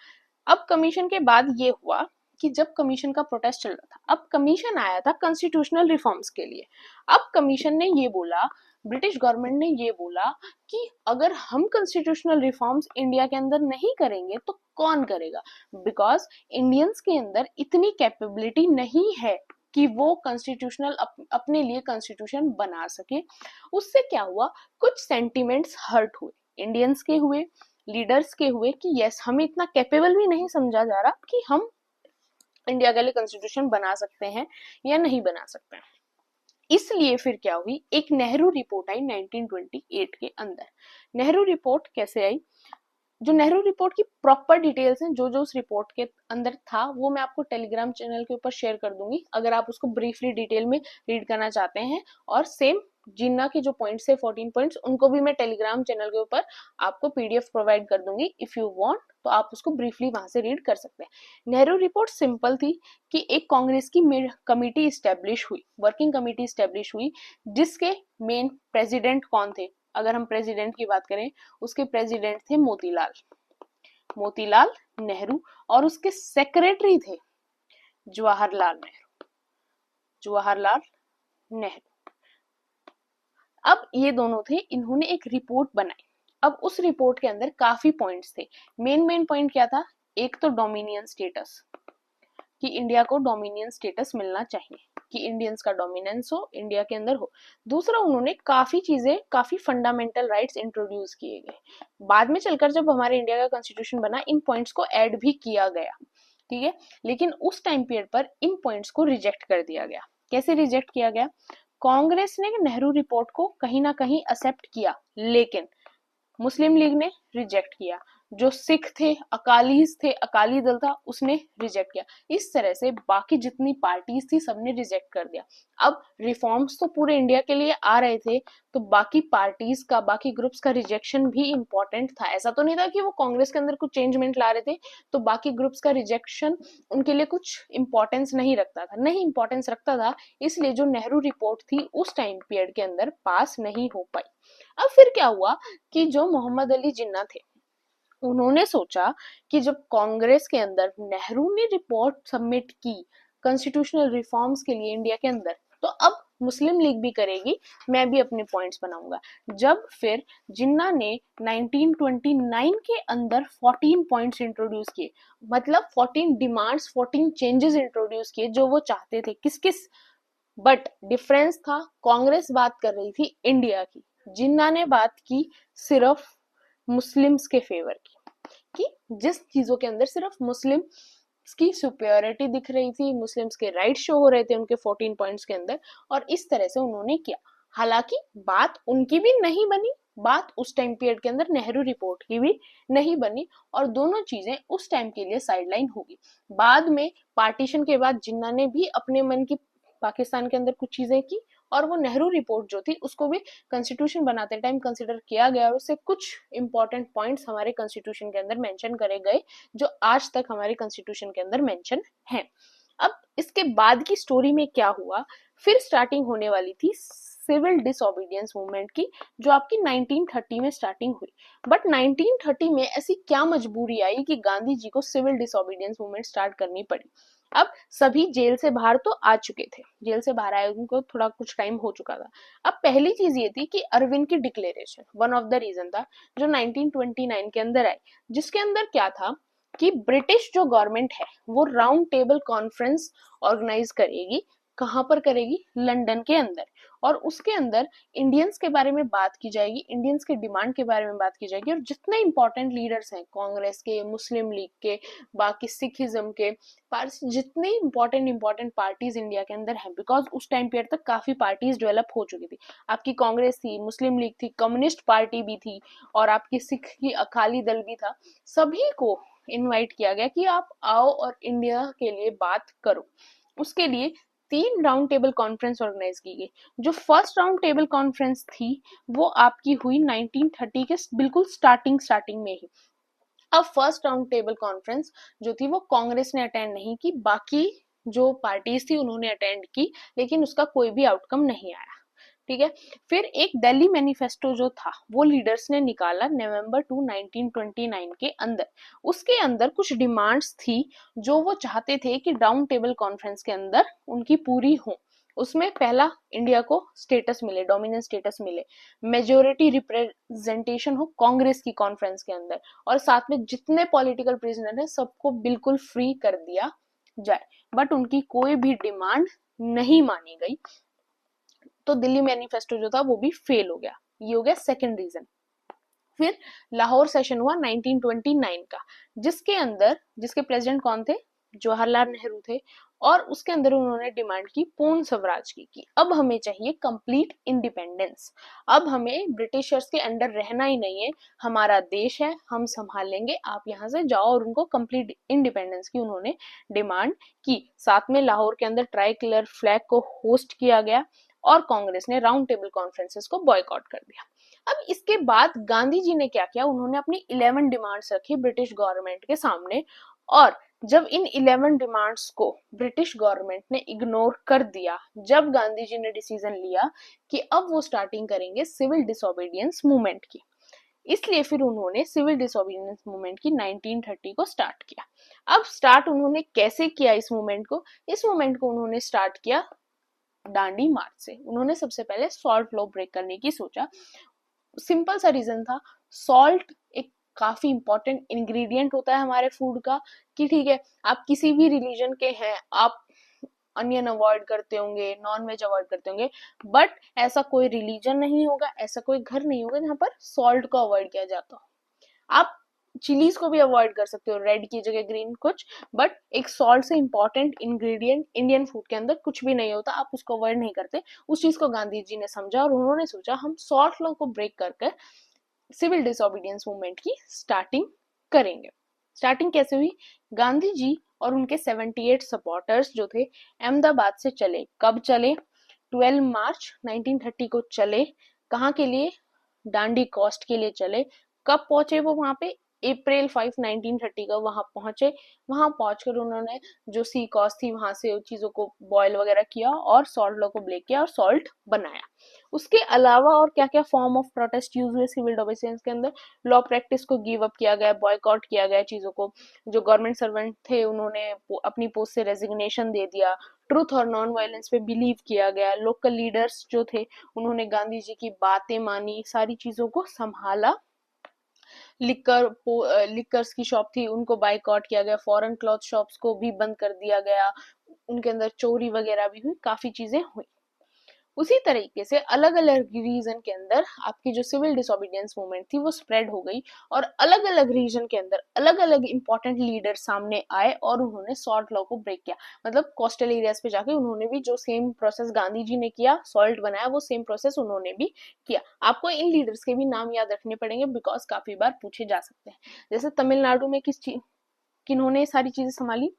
अब कमीशन के बाद ये हुआ कि जब कमीशन का प्रोटेस्ट चल रहा था, अब कमीशन आया था कॉन्स्टिट्यूशनल रिफॉर्म्स के लिए। अब कमीशन ने ये बोला, ब्रिटिश गवर्नमेंट ने ये बोला कि अगर हम कॉन्स्टिट्यूशनल रिफॉर्म्स इंडिया के अंदर नहीं करेंगे तो कौन करेगा? बिकॉज इंडियंस के अंदर इतनी कैपेबिलिटी नहीं है कि वो कॉन्स्टिट्यूशनल अपने लिए कॉन्स्टिट्यूशन बना सके। उससे क्या हुआ, कुछ सेंटिमेंट्स हर्ट हुए, इंडियंस के हुए, लीडर्स के हुए, कि यस हमें इतना कैपेबल भी नहीं समझा जा रहा कि हम इंडिया के लिए कॉन्स्टिट्यूशन बना सकते हैं या नहीं बना सकते हैं। इसलिए फिर क्या हुई, एक नेहरू रिपोर्ट आई 1928 के अंदर। नेहरू रिपोर्ट कैसे आई? जो नेहरू रिपोर्ट की प्रॉपर डिटेल्स हैं, जो जो उस रिपोर्ट के अंदर था, वो मैं आपको टेलीग्राम चैनल के ऊपर शेयर कर दूंगी, अगर आप उसको ब्रीफली डिटेल में रीड करना चाहते हैं। और सेम जिन्ना के जो पॉइंट्स है 14 पॉइंट्स, उनको भी मैं टेलीग्राम चैनल के ऊपर आपको पीडीएफ प्रोवाइड कर दूंगी। इफ यू वांट तो आप उसको ब्रीफली वहां से रीड कर सकते हैं। नेहरू रिपोर्ट सिंपल थी कि एक कांग्रेस की कमिटी स्टेब्लिश हुई, वर्किंग कमिटी स्टेब्लिश हुई, जिसके मेन प्रेसिडेंट कौन थे? अगर हम प्रेसिडेंट की बात करें, उसके प्रेसिडेंट थे मोतीलाल नेहरू, और उसके सेक्रेटरी थे जवाहरलाल नेहरू। अब ये दोनों थे, इन्होंने एक रिपोर्ट बनाई। अब उस रिपोर्ट के अंदर काफी पॉइंट्स थे। मेन पॉइंट क्या था? एक तो डोमिनियन स्टेटस, कि इंडिया को डोमिनियन स्टेटस मिलना चाहिए, कि इंडियंस का डोमिनेंस हो, इंडिया के अंदर हो। दूसरा, उन्होंने काफी चीजें, काफी फंडामेंटल राइट्स इंट्रोड्यूस किए गए। बाद में चलकर जब हमारे इंडिया का कॉन्स्टिट्यूशन बना, इन पॉइंट्स को ऐड भी किया गया, ठीक है, लेकिन उस टाइम पीरियड पर इन पॉइंट्स को रिजेक्ट कर दिया गया। कैसे रिजेक्ट किया गया? कांग्रेस ने नेहरू रिपोर्ट को कहीं ना कहीं एक्सेप्ट किया, लेकिन मुस्लिम लीग ने रिजेक्ट किया, जो सिख थे, अकालीज थे, अकाली दल था, उसने रिजेक्ट किया। इस तरह से बाकी जितनी पार्टीज थी सबने रिजेक्ट कर दिया। अब रिफॉर्म्स तो पूरे इंडिया के लिए आ रहे थे, तो बाकी पार्टीज का, बाकी ग्रुप्स का रिजेक्शन भी इंपॉर्टेंट था। ऐसा तो नहीं था कि वो कांग्रेस के अंदर कुछ चेंजमेंट ला रहे थे तो बाकी ग्रुप्स का रिजेक्शन उनके लिए कुछ इंपॉर्टेंस नहीं रखता था, नहीं इंपॉर्टेंस रखता था। इसलिए जो नेहरू रिपोर्ट थी उस टाइम पीरियड के अंदर पास नहीं हो पाई। अब फिर क्या हुआ कि जो मोहम्मद अली जिन्ना थे, उन्होंने सोचा कि जब कांग्रेस के अंदर नेहरू ने रिपोर्ट सबमिट की कॉन्स्टिट्यूशनल रिफॉर्म्स के लिए इंडिया के अंदर, तो अब मुस्लिम लीग भी करेगी, मैं भी अपने पॉइंट्स बनाऊंगा। जब फिर जिन्ना ने 1929 के अंदर 14 पॉइंट्स इंट्रोड्यूस किए, मतलब 14 डिमांड्स, 14 चेंजेस इंट्रोड्यूस किए जो वो चाहते थे, किस किस, बट डिफरेंस था, कांग्रेस बात कर रही थी इंडिया की, जिन्ना ने बात की सिर्फ मुस्लिम्स के फेवर की, कि जिस चीजों के अंदर सिर्फ मुस्लिम की सुपेरियोरिटी दिख रही थी, मुस्लिम्स के राइट शो हो रहे थे उनके 14 पॉइंट्स के अंदर, और इस तरह से उन्होंने किया। हालांकि बात उनकी भी नहीं बनी, बात उस टाइम पीरियड के अंदर नेहरू रिपोर्ट की भी नहीं बनी, और दोनों चीजें उस टाइम के लिए साइडलाइन होगी। बाद में पार्टीशन के बाद जिन्ना ने भी अपने मन की पाकिस्तान के अंदर कुछ चीजें की, और वो नेहरू रिपोर्ट जो थी उसको भी कॉन्स्टिट्यूशन बनाते टाइम कंसिडर किया गया, और उससे कुछ इंपॉर्टेंट पॉइंट्स हमारे कॉन्स्टिट्यूशन के अंदर मेंशन करे गए जो आज तक हमारे कॉन्स्टिट्यूशन के अंदर मेंशन है। अब इसके बाद की स्टोरी में क्या हुआ, फिर स्टार्टिंग होने वाली थी सिविल डिसओबीडियंस मूवमेंट की, जो आपकी 1930 में स्टार्टिंग हुई। बट 1930 में ऐसी क्या मजबूरी आई कि गांधी जी को सिविल डिसओबीडियंस मूवमेंट स्टार्ट करनी पड़ी। अब सभी जेल से बाहर तो आ चुके थे, जेल से बाहर आए उनको थोड़ा कुछ टाइम हो चुका था। अब पहली चीज ये थी कि अरविंद की declaration one of the reason था जो 1929 के अंदर आई, जिसके अंदर क्या था कि ब्रिटिश जो गवर्नमेंट है वो राउंड टेबल कॉन्फ्रेंस ऑर्गेनाइज करेगी। कहां पर करेगी? लंदन के अंदर। और उसके अंदर इंडियंस के बारे में बात की जाएगी, इंडियंस के डिमांड के बारे में बात की जाएगी, और जितने इंपॉर्टेंट लीडर्स हैं कांग्रेस के, मुस्लिम लीग के, बाकी सिखिज्म के, जितने इंपॉर्टेंट पार्टीज इंडिया के अंदर हैं, बिकॉज उस टाइम पीरियड तक काफी पार्टीज डेवलप हो चुकी थी। आपकी कांग्रेस थी, मुस्लिम लीग थी, कम्युनिस्ट पार्टी भी थी, और आपकी सिख की अकाली दल भी था। सभी को इनवाइट किया गया कि आप आओ और इंडिया के लिए बात करो। उसके लिए 3 राउंड टेबल कॉन्फ्रेंस ऑर्गेनाइज की गई। जो फर्स्ट राउंड टेबल कॉन्फ्रेंस थी वो आपकी हुई 1930 के बिल्कुल स्टार्टिंग में ही। अब फर्स्ट राउंड टेबल कॉन्फ्रेंस जो थी वो कांग्रेस ने अटेंड नहीं की, बाकी जो पार्टीज थी उन्होंने अटेंड की, लेकिन उसका कोई भी आउटकम नहीं आया। ठीक है। फिर एक दिल्ली मैनिफेस्टो जो था वो लीडर्स ने निकाला नवंबर 2 1929 के अंदर। उसके अंदर कुछ डिमांड्स थी जो वो चाहते थे कि राउंड टेबल कॉन्फ्रेंस के अंदर उनकी पूरी हो। उसमें पहला, इंडिया को स्टेटस मिले, डोमिनेंट स्टेटस मिले, मेजोरिटी रिप्रेजेंटेशन हो कांग्रेस की कॉन्फ्रेंस के अंदर, और साथ में जितने पॉलिटिकल प्रिजनर है सबको बिल्कुल फ्री कर दिया जाए। बट उनकी कोई भी डिमांड नहीं मानी गई, तो दिल्ली मैनिफेस्टो जो था वो भी फेल हो गया। ये हो गया सेकंड रीजन। फिर लाहौर सेशन हुआ 1929 का, जिसके प्रेसिडेंट कौन थे? जवाहरलाल नेहरू थे। और उसके अंदर उन्होंने डिमांड की पूर्ण स्वराज की, कि अब हमें चाहिए कंप्लीट इंडिपेंडेंस, अब हमें ब्रिटिशर्स के अंडर रहना ही नहीं है, हमारा देश है, हम संभाल लेंगे, आप यहाँ से जाओ। और उनको कंप्लीट इंडिपेंडेंस की उन्होंने डिमांड की। साथ में लाहौर के अंदर ट्राई कलर फ्लैग को होस्ट किया गया, और कांग्रेस ने राउंड टेबल कॉन्फ्रेंसेस को बॉयकॉट कर दिया। अब इसके बाद गांधी जी ने क्या किया, उन्होंने अपनी 11 डिमांड्स रखी ब्रिटिश गवर्नमेंट के सामने, और जब इन 11 डिमांड्स को ब्रिटिश गवर्नमेंट ने इग्नोर कर दिया, जब गांधी जी ने डिसीजन लिया कि अब वो स्टार्टिंग करेंगे सिविल डिसोबीडियंस मूवमेंट की, इसलिए फिर उन्होंने सिविल डिसोबीडियंस मूवमेंट की 1930 को स्टार्ट किया। अब स्टार्ट उन्होंने कैसे किया इस मूवमेंट को? इस मूवमेंट को उन्होंने स्टार्ट किया दांडी मार्च से। उन्होंने सबसे पहले सॉल्ट लॉ ब्रेक करने की सोचा। सिंपल सा रीजन था, सॉल्ट एक काफी इंपॉर्टेंट इंग्रेडिएंट होता है हमारे फूड का, कि ठीक है आप किसी भी रिलीजन के हैं, आप अनियन अवॉइड करते होंगे, नॉन वेज अवॉइड करते होंगे, बट ऐसा कोई रिलीजन नहीं होगा, ऐसा कोई घर नहीं होगा जहाँ पर सॉल्ट को अवॉइड किया जाता हो। आप चिलीज को भी अवॉइड कर सकते हो, रेड की जगह ग्रीन कुछ, बट एक सॉल्ट से इंपॉर्टेंट इंग्रेडिएंट इंडियन फूड के अंदर कुछ भी नहीं होता, आप उसको अवॉइड नहीं करते। उस चीज को गांधी जी ने समझा, और उन्होंने सोचा हम सॉल्ट लॉ को ब्रेक करके सिविल डिसोबीडियंस मूवमेंट की स्टार्टिंग करेंगे। स्टार्टिंग कैसे हुई? गांधी जी और उनके 78 सपोर्टर्स जो थे अहमदाबाद से चले। कब चले? 12 मार्च 1930 को चले। कहाँ के लिए? डांडी कॉस्ट के लिए चले। कब पहुंचे वो वहां पे? अप्रैल 5 1930 का वहां पहुंचे। वहां पहुंचकर उन्होंने जो सी कॉस्ट थी वहां से चीजों को बॉयल वगैरह किया और सॉल्ट लॉ को ब्रेक किया और सॉल्ट बनाया। उसके अलावा और क्या क्या फॉर्म ऑफ प्रोटेस्ट यूज हुए सिविल डिसोबीडियंस के अंदर? लॉ प्रैक्टिस को गिव अप किया गया, बॉयकॉट किया गया चीजों को। जो गवर्नमेंट सर्वेंट थे उन्होंने अपनी पोस्ट से रेजिग्नेशन दे दिया। ट्रूथ और नॉन वायलेंस पे बिलीव किया गया। लोकल लीडर्स जो थे उन्होंने गांधी जी की बातें मानी, सारी चीजों को संभाला। लिकर्स की शॉप थी उनको बाइकआउट किया गया। फॉरेन क्लॉथ शॉप्स को भी बंद कर दिया गया। उनके अंदर चोरी वगैरह भी हुई, काफी चीजें हुई। उसी तरीके से अलग अलग रीजन के अंदर आपकी जो सिविल डिसोबीडियंस मूवमेंट थी वो स्प्रेड हो गई और अलग अलग रीजन के अंदर अलग अलग इंपॉर्टेंट लीडर सामने आए और उन्होंने सॉल्ट लॉ को ब्रेक किया। मतलब कोस्टल एरियाज पे जाके उन्होंने भी जो सेम प्रोसेस गांधी जी ने किया, सॉल्ट बनाया, वो सेम प्रोसेस उन्होंने भी किया। आपको इन लीडर्स के भी नाम याद रखने पड़ेंगे बिकॉज काफी बार पूछे जा सकते हैं। जैसे तमिलनाडु में किन्होंने सारी चीजें संभाली?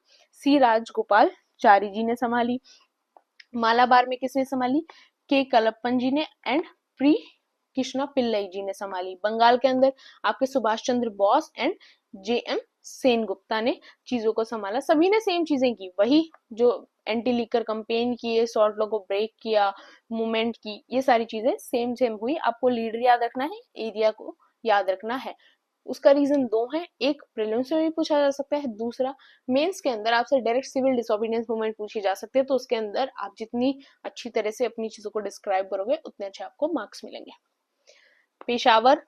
सी राजगोपालचारी जी ने संभाली। मालाबार में किसने संभाली? के कलप्पन जी ने एंड प्री कृष्णा पिल्लई जी ने संभाली। बंगाल के अंदर आपके सुभाष चंद्र बोस एंड जे.एम. सेनगुप्ता ने चीजों को संभाला। सभी ने सेम चीजें की, वही जो एंटी लीकर कंपेन किए, सॉल्ट लॉ को ब्रेक किया, मूवमेंट की, ये सारी चीजें सेम सेम हुई। आपको लीडर याद रखना है, एरिया को याद रखना है। उसका रीजन दो है, एक प्रीलिम्स में भी पूछा जा सकता है, दूसरा मेंस के अंदर आपसे डायरेक्ट सिविल डिसोबीडियंस मूवमेंट पूछी जा सकती है। तो उसके अंदर आप जितनी अच्छी तरह से अपनी चीजों को डिस्क्राइब करोगे उतने अच्छे आपको मार्क्स मिलेंगे। पेशावर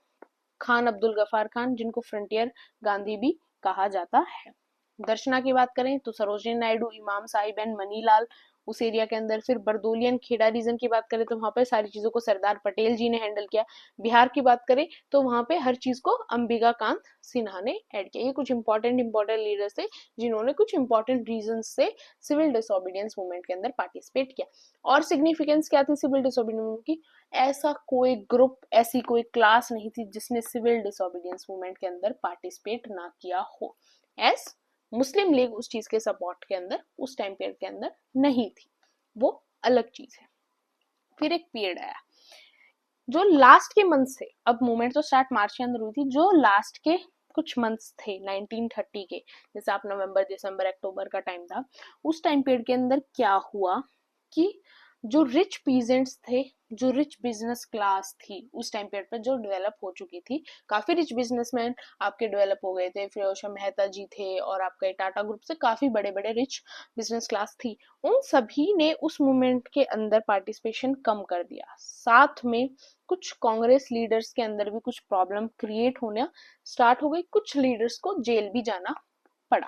खान अब्दुल गफार खान, जिनको फ्रंटियर गांधी भी कहा जाता है। दर्शना की बात करें तो सरोजिनी नायडू, इमाम साहिब एंड मनीलाल उस एरिया के अंदर। फिर बरदोलियन खेड़ा रीजन की बात करें तो वहां पे सारी चीजों को सरदार पटेल जी ने हैंडल किया। बिहार की बात करें तो वहां पे हर चीज को अंबिका कांत सिन्हा ने ऐड किया। ये कुछ इंपॉर्टेंट लीडर्स थे जिन्होंने कुछ इंपॉर्टेंट रीजन से सिविल डिसोबीडियंस मूवमेंट के अंदर पार्टिसिपेट किया। और सिग्निफिकेंस क्या थी सिविल डिसोबीडियंस मूवमेंट की? ऐसा कोई ग्रुप, ऐसी कोई क्लास नहीं थी जिसने सिविल डिसोबीडियंस मूवमेंट के अंदर पार्टिसिपेट ना किया हो। एस मुस्लिम लीग उस चीज के सपोर्ट के अंदर उस टाइम पीरियड के अंदर नहीं थी, वो अलग चीज है। फिर एक पीरियड आया जो लास्ट के मंथ्स थे। अब मूवमेंट तो स्टार्ट मार्च के अंदर हुई थी, जो लास्ट के कुछ मंथ्स थे 1930 के, जैसे आप नवंबर, दिसंबर, अक्टूबर का टाइम था, उस टाइम पीरियड के अंदर क्या हुआ कि जो रिच पीजेंट्स थे, जो रिच बिजनेस क्लास थी उस टाइम पीरियड पर, जो डेवलप हो चुकी थी, काफी रिच बिजनेसमैन आपके डेवलप हो गए थे। फिरोज शाह मेहता जी थे और आपके टाटा ग्रुप से काफी बड़े बड़े रिच बिजनेस क्लास थी। उन सभी ने उस मूवमेंट के अंदर पार्टिसिपेशन कम कर दिया। साथ में कुछ कांग्रेस लीडर्स के अंदर भी कुछ प्रॉब्लम क्रिएट होना स्टार्ट हो गई। कुछ लीडर्स को जेल भी जाना पड़ा।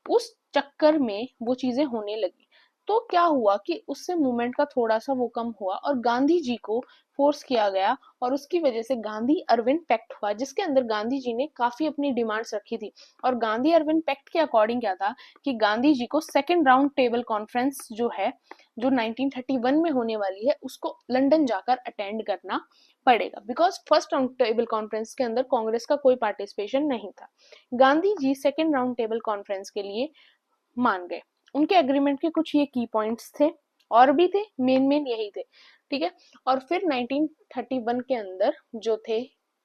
उस चक्कर में वो चीजें होने लगी। तो क्या हुआ कि उससे मूवमेंट का थोड़ा सा वो कम हुआ और गांधी जी को फोर्स किया गया और उसकी वजह से गांधी अरविंद पैक्ट हुआ, जिसके अंदर गांधी जी ने काफी अपनी डिमांड्स रखी थी। और गांधी अरविंद पैक्ट के अकॉर्डिंग क्या था कि गांधी जी को सेकेंड राउंड टेबल कॉन्फ्रेंस जो है, जो 1931 में होने वाली है, उसको लंदन जाकर अटेंड करना पड़ेगा। Because first round table conference के अंदर कांग्रेस का कोई पार्टिसिपेशन नहीं था। Gandhi ji second round table conference के लिए मान गए। उनके एग्रीमेंट के कुछ ये की पॉइंट्स थे, और भी थे, मेन यही थे, ठीक है। और फिर 1931 के अंदर जो थे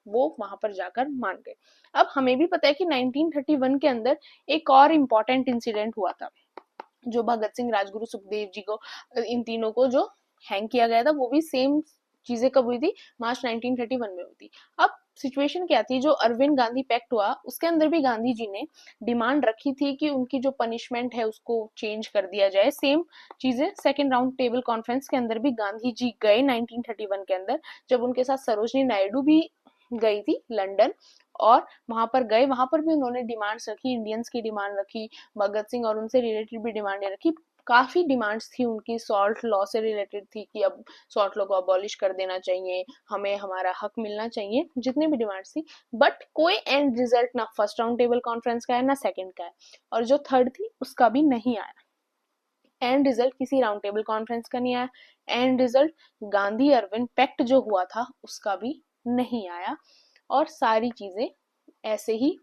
वो वहां पर जाकर मान गए। अब हमें भी पता है कि 1931 के अंदर एक और इम्पोर्टेंट इंसिडेंट हुआ था, जो भगत सिंह, राजगुरु, सुखदेव जी को, इन तीनों को जो हैंग किया गया था, वो भी सेम चीजें कब हुई थी? मार्च 1931 में हुई थी। अब सिचुएशन क्या थी? जो अरविंद गांधी पैक्ट हुआ उसके अंदर भी गांधी जी ने डिमांड रखी थी कि उनकी जो पनिशमेंट है उसको चेंज कर दिया जाए। सेम चीजें सेकेंड राउंड टेबल कॉन्फ्रेंस के अंदर भी गांधी जी गए 1931 के अंदर, जब उनके साथ सरोजनी नायडू भी गई थी लंदन। और वहां पर गए, वहां पर भी उन्होंने डिमांड्स रखी, इंडियंस की डिमांड रखी, भगत सिंह और उनसे रिलेटेड भी डिमांडें रखी। काफी डिमांड्स थी उनकी, सॉल्ट लॉ से रिलेटेड थी कि अब सॉल्ट लॉ को अबॉलिश कर देना चाहिए, हमें हमारा हक मिलना चाहिए, जितनी भी डिमांड्स थी। बट कोई एंड रिजल्ट ना फर्स्ट राउंड टेबल कॉन्फ्रेंस का है ना सेकंड का है, और जो थर्ड थी उसका भी नहीं आया। एंड रिजल्ट किसी राउंड टेबल कॉन्फ्रेंस का नहीं आया। End result Gandhi Irwin pact जो हुआ था उसका भी नहीं आया। और सारी चीजें ऐसे ही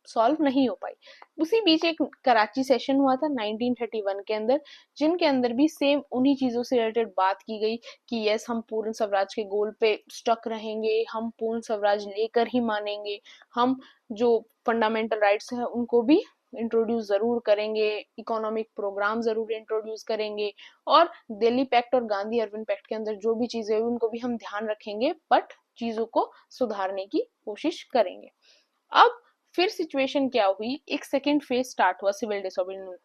सॉल्व नहीं हो पाई। उसी बीच एक कराची सेशन हुआ था 1931 के अंदर, जिनके अंदर भी सेम उन्हीं चीजों से रिलेटेड बात की गई कि यस हम पूर्ण स्वराज के गोल पे स्टक रहेंगे, हम पूर्ण स्वराज लेकर ही मानेंगे, हम जो फंडामेंटल राइट्स हैं उनको भी इंट्रोड्यूस जरूर करेंगे, इकोनॉमिक प्रोग्राम जरूर इंट्रोड्यूस करेंगे, और दिल्ली पैक्ट और गांधी अर्बन पैक्ट के अंदर जो भी चीजें हुई उनको भी हम ध्यान रखेंगे, बट चीजों को सुधारने की कोशिश करेंगे। अब फिर सिचुएशन क्या हुई, एक सेकेंड फेज स्टार्ट हुआ सिविल डिसोबीडियंस।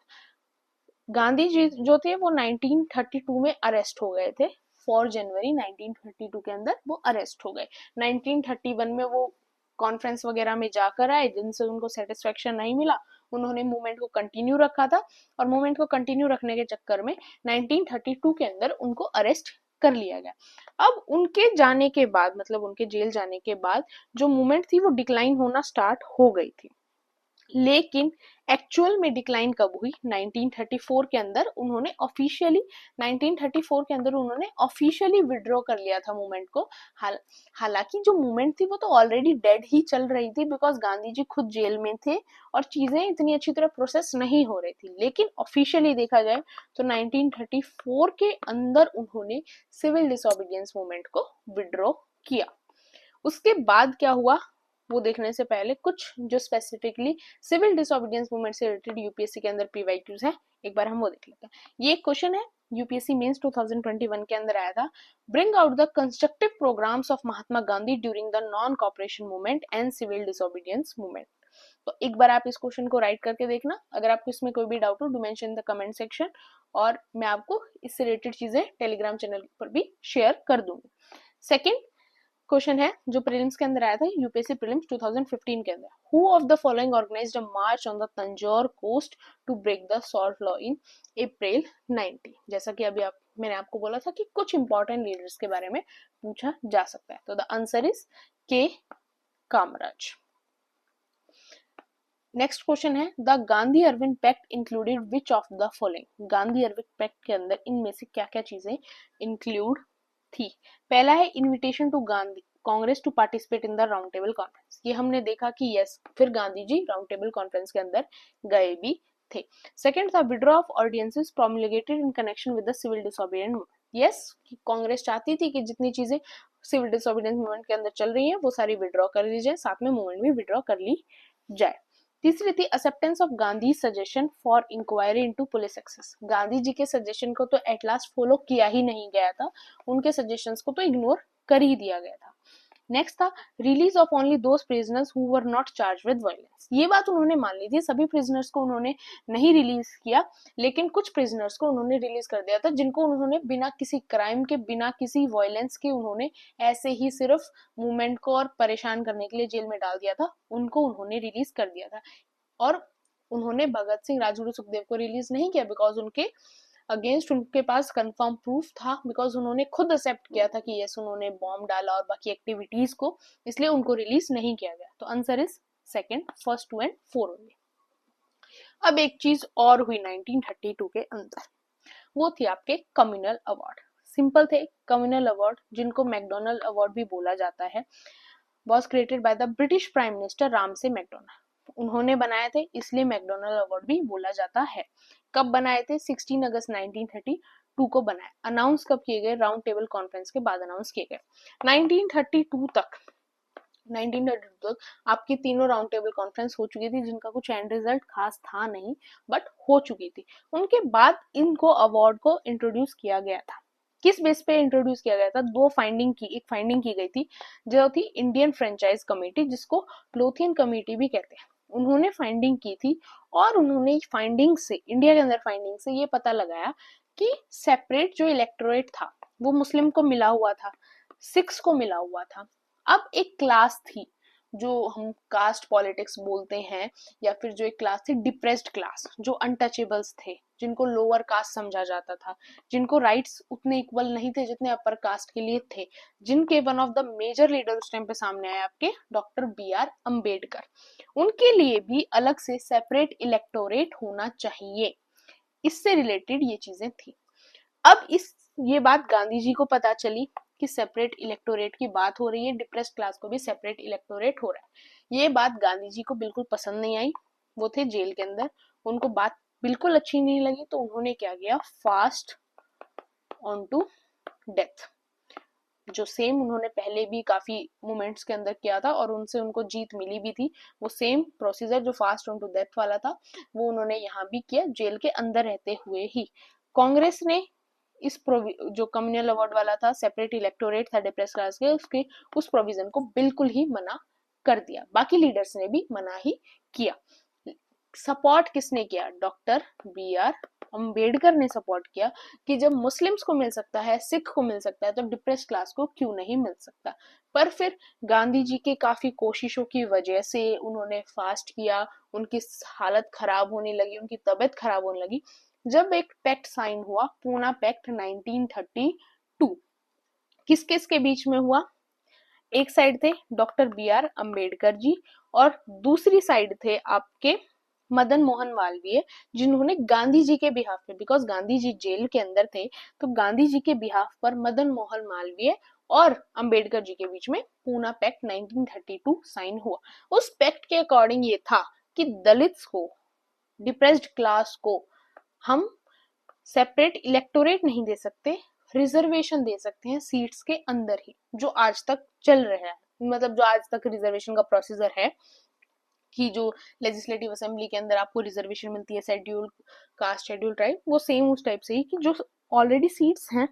गांधी जी जो थे वो 1932 में अरेस्ट हो गए थे, 4 जनवरी 1932 के अंदर वो अरेस्ट हो गए। 1931 में वो कॉन्फ्रेंस वगैरह में जाकर आए, जिनसे उनको सेटिस्फेक्शन नहीं मिला, उन्होंने मूवमेंट को कंटिन्यू रखा था, और मूवमेंट को कंटिन्यू रखने के चक्कर में 1932 के अंदर उनको अरेस्ट कर लिया गया। अब उनके जाने के बाद, मतलब उनके जेल जाने के बाद जो मूवमेंट थी वो डिक्लाइन होना स्टार्ट हो गई थी। लेकिन एक्चुअल में डिक्लाइन कब हुई, 1934 के अंदर उन्होंने ऑफिशियली 1934 के अंदर उन्होंने ऑफिशियली विड्रॉ कर लिया था मूवमेंट को। हालांकि जो मूवमेंट थी वो तो ऑलरेडी डेड ही चल रही थी, बिकॉज गांधी जी खुद जेल में थे और चीजें इतनी अच्छी तरह प्रोसेस नहीं हो रही थी। लेकिन ऑफिशियली देखा जाए तो 1934 के अंदर उन्होंने सिविल डिसोबीडियंस मूवमेंट को विड्रॉ किया। उसके बाद क्या हुआ वो देखने से पहले कुछ जो स्पेसिफिकली सिविल डिसोबीडियंस मूवमेंट से रिलेटेड यूपीएससी के अंदर पीवाईक्यूज है, एक बार हम वो देख लेते हैं। ये क्वेश्चन है यूपीएससी मेंस 2021 के अंदर आया था, bring out the constructive programmes of Mahatma Gandhi during the non cooperation movement and civil disobedience movement. तो एक बार आप इस क्वेश्चन को राइट करके देखना, अगर आपको इसमें कोई भी डाउट हो do mention in the comment section, और मैं आपको इससे रिलेटेड चीजें टेलीग्राम चैनल पर भी शेयर कर दूंगी। सेकेंड क्वेश्चन है जो प्रीलिम्स के अंदर आया था यूपीएससी प्रीलिम्स 2015 के अंदर, who of the following organised a march on the Tanjore coast to break the salt law in April 90। जैसा कि अभी मैंने आपको बोला था कि कुछ इंपॉर्टेंट लीडर्स के बारे में पूछा जा सकता है, तो the answer is K Kamaraj. Next question है the Gandhi Irwin pact included which of the following. Gandhi Irwin pact के अंदर इनमें से क्या क्या चीजें इंक्लूड थी। पहला है invitation to Gandhi Congress to participate in the round table conference. ये हमने देखा कि यस फिर Gandhi ji round table conference के अंदर गए भी थे। सेकंड था withdraw of ordinances promulgated in connection with the civil disobedience movement. Yes Congress चाहती थी कि जितनी चीजें सिविल डिसोबीडियंस मूवमेंट के अंदर चल रही है वो सारी विड्रॉ कर ली जाए, साथ में मूवमेंट भी विड्रॉ कर ली जाए। तीसरी थी acceptance of Gandhi suggestion for inquiry into police excess. Gandhi ji के सजेशन को तो एट लास्ट फॉलो किया ही नहीं गया था, उनके सजेशंस को तो इग्नोर कर ही दिया गया था। नेक्स्ट था release of only those prisoners who were not charge with violence. ये बात उन्होंने मान ली थी, सभी प्रिजनर्स को उन्होंने नहीं रिलीज किया, लेकिन कुछ प्रिजनर्स को उन्होंने रिलीज कर दिया था जिनको उन्होंने बिना किसी क्राइम के, बिना किसी वायलेंस के, उन्होंने ऐसे ही सिर्फ मूवमेंट को और परेशान करने के लिए जेल में डाल दिया था, उनको उन्होंने रिलीज कर दिया था। और उन्होंने भगत सिंह, राजगुरु, सुखदेव को रिलीज नहीं किया बिकॉज उनके अगेंस्ट उनके पास कंफर्म प्रूफ था, बिकॉज उन्होंने खुद एक्सेप्ट किया था कि यस उन्होंने बॉम्ब डाला और बाकी एक्टिविटीज को, इसलिए उनको रिलीज नहीं किया गया। तो answer is second, first 2 and 4 only. अब एक चीज और हुई 1932 के अंदर, वो थी आपके कम्युनल अवार्ड। सिंपल थे कम्युनल अवार्ड, जिनको मैकडोनल्ड अवार्ड भी बोला जाता है, was created by the British prime minister Ramsay McDonald. उन्होंने बनाए थे, इसलिए मैकडोनल्ड अवार्ड भी बोला जाता है। कब बनाए थे, 16 अगस्त 1932 को बनाए। अनाउंस कब किए गए, राउंड टेबल कॉन्फ्रेंस के बाद अनाउंस किए गए। 1932 तक आपकी तीनों राउंड टेबल कॉन्फ्रेंस हो चुकी थी, जिनका कुछ एंड रिजल्ट खास था नहीं, बट हो चुकी थी। उनके बाद इनको अवार्ड को इंट्रोड्यूस किया गया था। किस बेस पे इंट्रोड्यूस किया गया था, एक फाइंडिंग की गई थी जो थी इंडियन फ्रेंचाइज कमेटी, जिसको लोथियन कमेटी भी कहते हैं। उन्होंने फाइंडिंग की थी और उन्होंने फाइंडिंग से, इंडिया के अंदर फाइंडिंग से ये पता लगाया कि सेपरेट जो इलेक्टोरेट था वो मुस्लिम को मिला हुआ था, सिख्स को मिला हुआ था। अब एक क्लास थी जो हम कास्ट पॉलिटिक्स बोलते हैं, या फिर जो एक क्लास थी डिप्रेस्ड क्लास, जो अनटचेबल्स थे, जिनको लोअर कास्ट समझा जाता था, जिनको राइट्स उतने इक्वल नहीं थे जितने अपर कास्ट के लिए थे, जिनके one of the major leader उस टाइम पे सामने आए आपके डॉक्टर BR अम्बेडकर। उनके लिए भी अलग से सेपरेट इलेक्टोरेट होना चाहिए, इससे रिलेटेड ये चीजें थी। अब ये बात गांधी जी को पता चली, कि सेपरेट इलेक्टोरेट की बात हो रही है, डिप्रेस्ड क्लास को भी सेपरेट इलेक्टोरेट हो रहा है। ये बात गांधी जी को बिल्कुल पसंद नहीं आई। वो थे जेल के अंदर, उनको बात बिल्कुल अच्छी नहीं लगी, तो उन्होंने क्या किया, फास्ट ऑन टू डेथ, जो सेम उन्होंने पहले भी काफी मूवमेंट्स के अंदर किया था और उनसे उनको जीत मिली भी थी, वो सेम प्रोसीजर जो फास्ट ऑन टू डेथ वाला था वो उन्होंने यहाँ भी किया, जेल के अंदर रहते हुए ही। कांग्रेस ने इस जो कम्युनल अवार्ड वाला था, सेपरेट इलेक्टोरेट था डिप्रेस क्लास के, उसके उस प्रोविजन को बिल्कुल ही मना कर दिया। बाकी लीडर्स ने भी मना ही किया। सपोर्ट किसने किया, डॉक्टर बी आर अम्बेडकर ने सपोर्ट किया कि जब मुस्लिम्स को मिल सकता है, सिख को मिल सकता है, तो डिप्रेस क्लास को क्यों नहीं मिल सकता। पर फिर गांधी जी के काफी कोशिशों की वजह से उन्होंने फास्ट किया, उनकी हालत खराब होने लगी, उनकी तबीयत खराब होने लगी। जब एक पैक्ट साइन हुआ, पूना पैक्ट 1932, किस किस के बीच में हुआ, एक साइड थे doctor B are Ambedkar ji और दूसरी साइड थे आपके मदन मोहन मालवीय, जिन्होंने गांधी जी के बिहाफ पे, बिकॉज गांधी जी जेल के अंदर थे, तो गांधी जी के बिहाफ पर मदन मोहन मालवीय और अंबेडकर जी के बीच में पूना पैक्ट 1932 साइन हुआ। उस पैक्ट के अकॉर्डिंग ये था कि दलित्स को, डिप्रेस्ड क्लास को हम सेपरेट इलेक्टोरेट नहीं दे सकते, रिजर्वेशन दे सकते हैं सीट्स के अंदर ही, जो आज तक चल रहा है, मतलब जो आज तक रिजर्वेशन का प्रोसीजर है कि जो लेजिस्लेटिव असेंबली के अंदर आपको रिजर्वेशन मिलती है शेड्यूल कास्ट, शेड्यूल ट्राइब, वो सेम उस टाइप से ही कि जो ऑलरेडी सीट्स हैं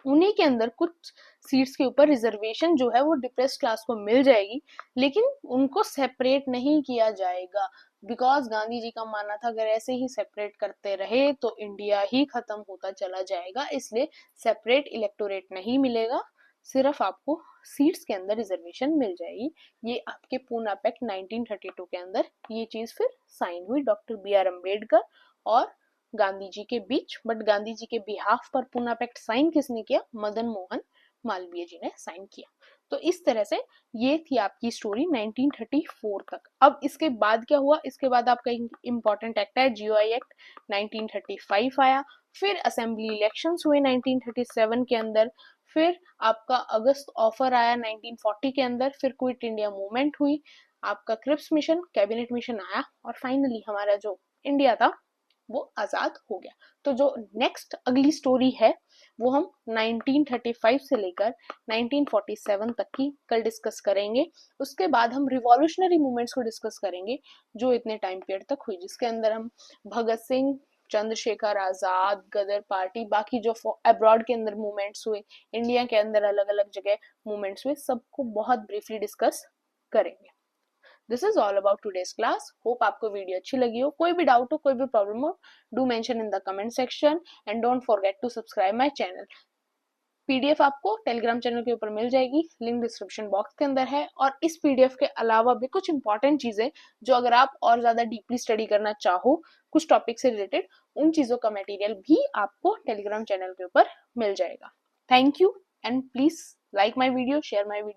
उन्हीं के अंदर कुछ सीट्स के ऊपर रिजर्वेशन जो है वो डिप्रेस्ड क्लास को मिल जाएगी, लेकिन उनको सेपरेट नहीं किया जाएगा। बिकॉज गांधी जी का मानना था अगर ऐसे ही सेपरेट करते रहे तो इंडिया ही खत्म होता चला जाएगा, इसलिए सेपरेट इलेक्टोरेट नहीं मिलेगा, सिर्फ आपको सीट्स के अंदर रिजर्वेशन मिल जाएगी। ये आपके पूना पैक्ट 1932 के अंदर ये चीज फिर साइन हुई डॉक्टर बी आर अम्बेडकर और गांधी जी के बीच। बट गांधी जी के बिहाफ पर पूना पैक्ट साइन किसने किया, मदन मोहन मालवीय जी ने साइन किया। तो इस तरह से ये थी आपकी स्टोरी 1934 तक। अब इसके बाद क्या हुआ, इसके बाद आपका इंपॉर्टेंट एक्ट है जीओआई एक्ट 1935 आया, फिर असेंबली इलेक्शंस हुए 1937 के अंदर, फिर आपका अगस्त ऑफर आया 1940 के अंदर, फिर क्विट इंडिया मूवमेंट हुई, आपका क्रिप्स मिशन, कैबिनेट मिशन आया और फाइनली हमारा जो इंडिया था वो आजाद हो गया। तो जो नेक्स्ट अगली स्टोरी है वो हम 1935 से लेकर 1947 तक की कल डिस्कस करेंगे। उसके बाद हम रिवॉल्यूशनरी मूवमेंट्स को डिस्कस करेंगे जो इतने टाइम पीरियड तक हुई, जिसके अंदर हम भगत सिंह, चंद्रशेखर आजाद, गदर पार्टी, बाकी जो अब्रॉड के अंदर मूवमेंट्स हुए, इंडिया के अंदर अलग अलग जगह मूवमेंट्स हुए, सबको बहुत ब्रीफली डिस्कस करेंगे। This is all about today's class. Hope आपको वीडियो अच्छी लगी हो। कोई भी डाउट हो, कोई भी प्रॉब्लम हो, do mention in the comment section and don't forget to subscribe my channel. PDF आपको टेलीग्राम चैनल के ऊपर मिल जाएगी, लिंक डिस्क्रिप्शन बॉक्स के अंदर है। और इस पीडीएफ के अलावा भी कुछ इंपॉर्टेंट चीजें जो अगर आप और ज्यादा डीपली स्टडी करना चाहो कुछ टॉपिक से रिलेटेड, उन चीजों का मटेरियल भी आपको टेलीग्राम चैनल के ऊपर मिल जाएगा। Thank you and please like my video, share my video.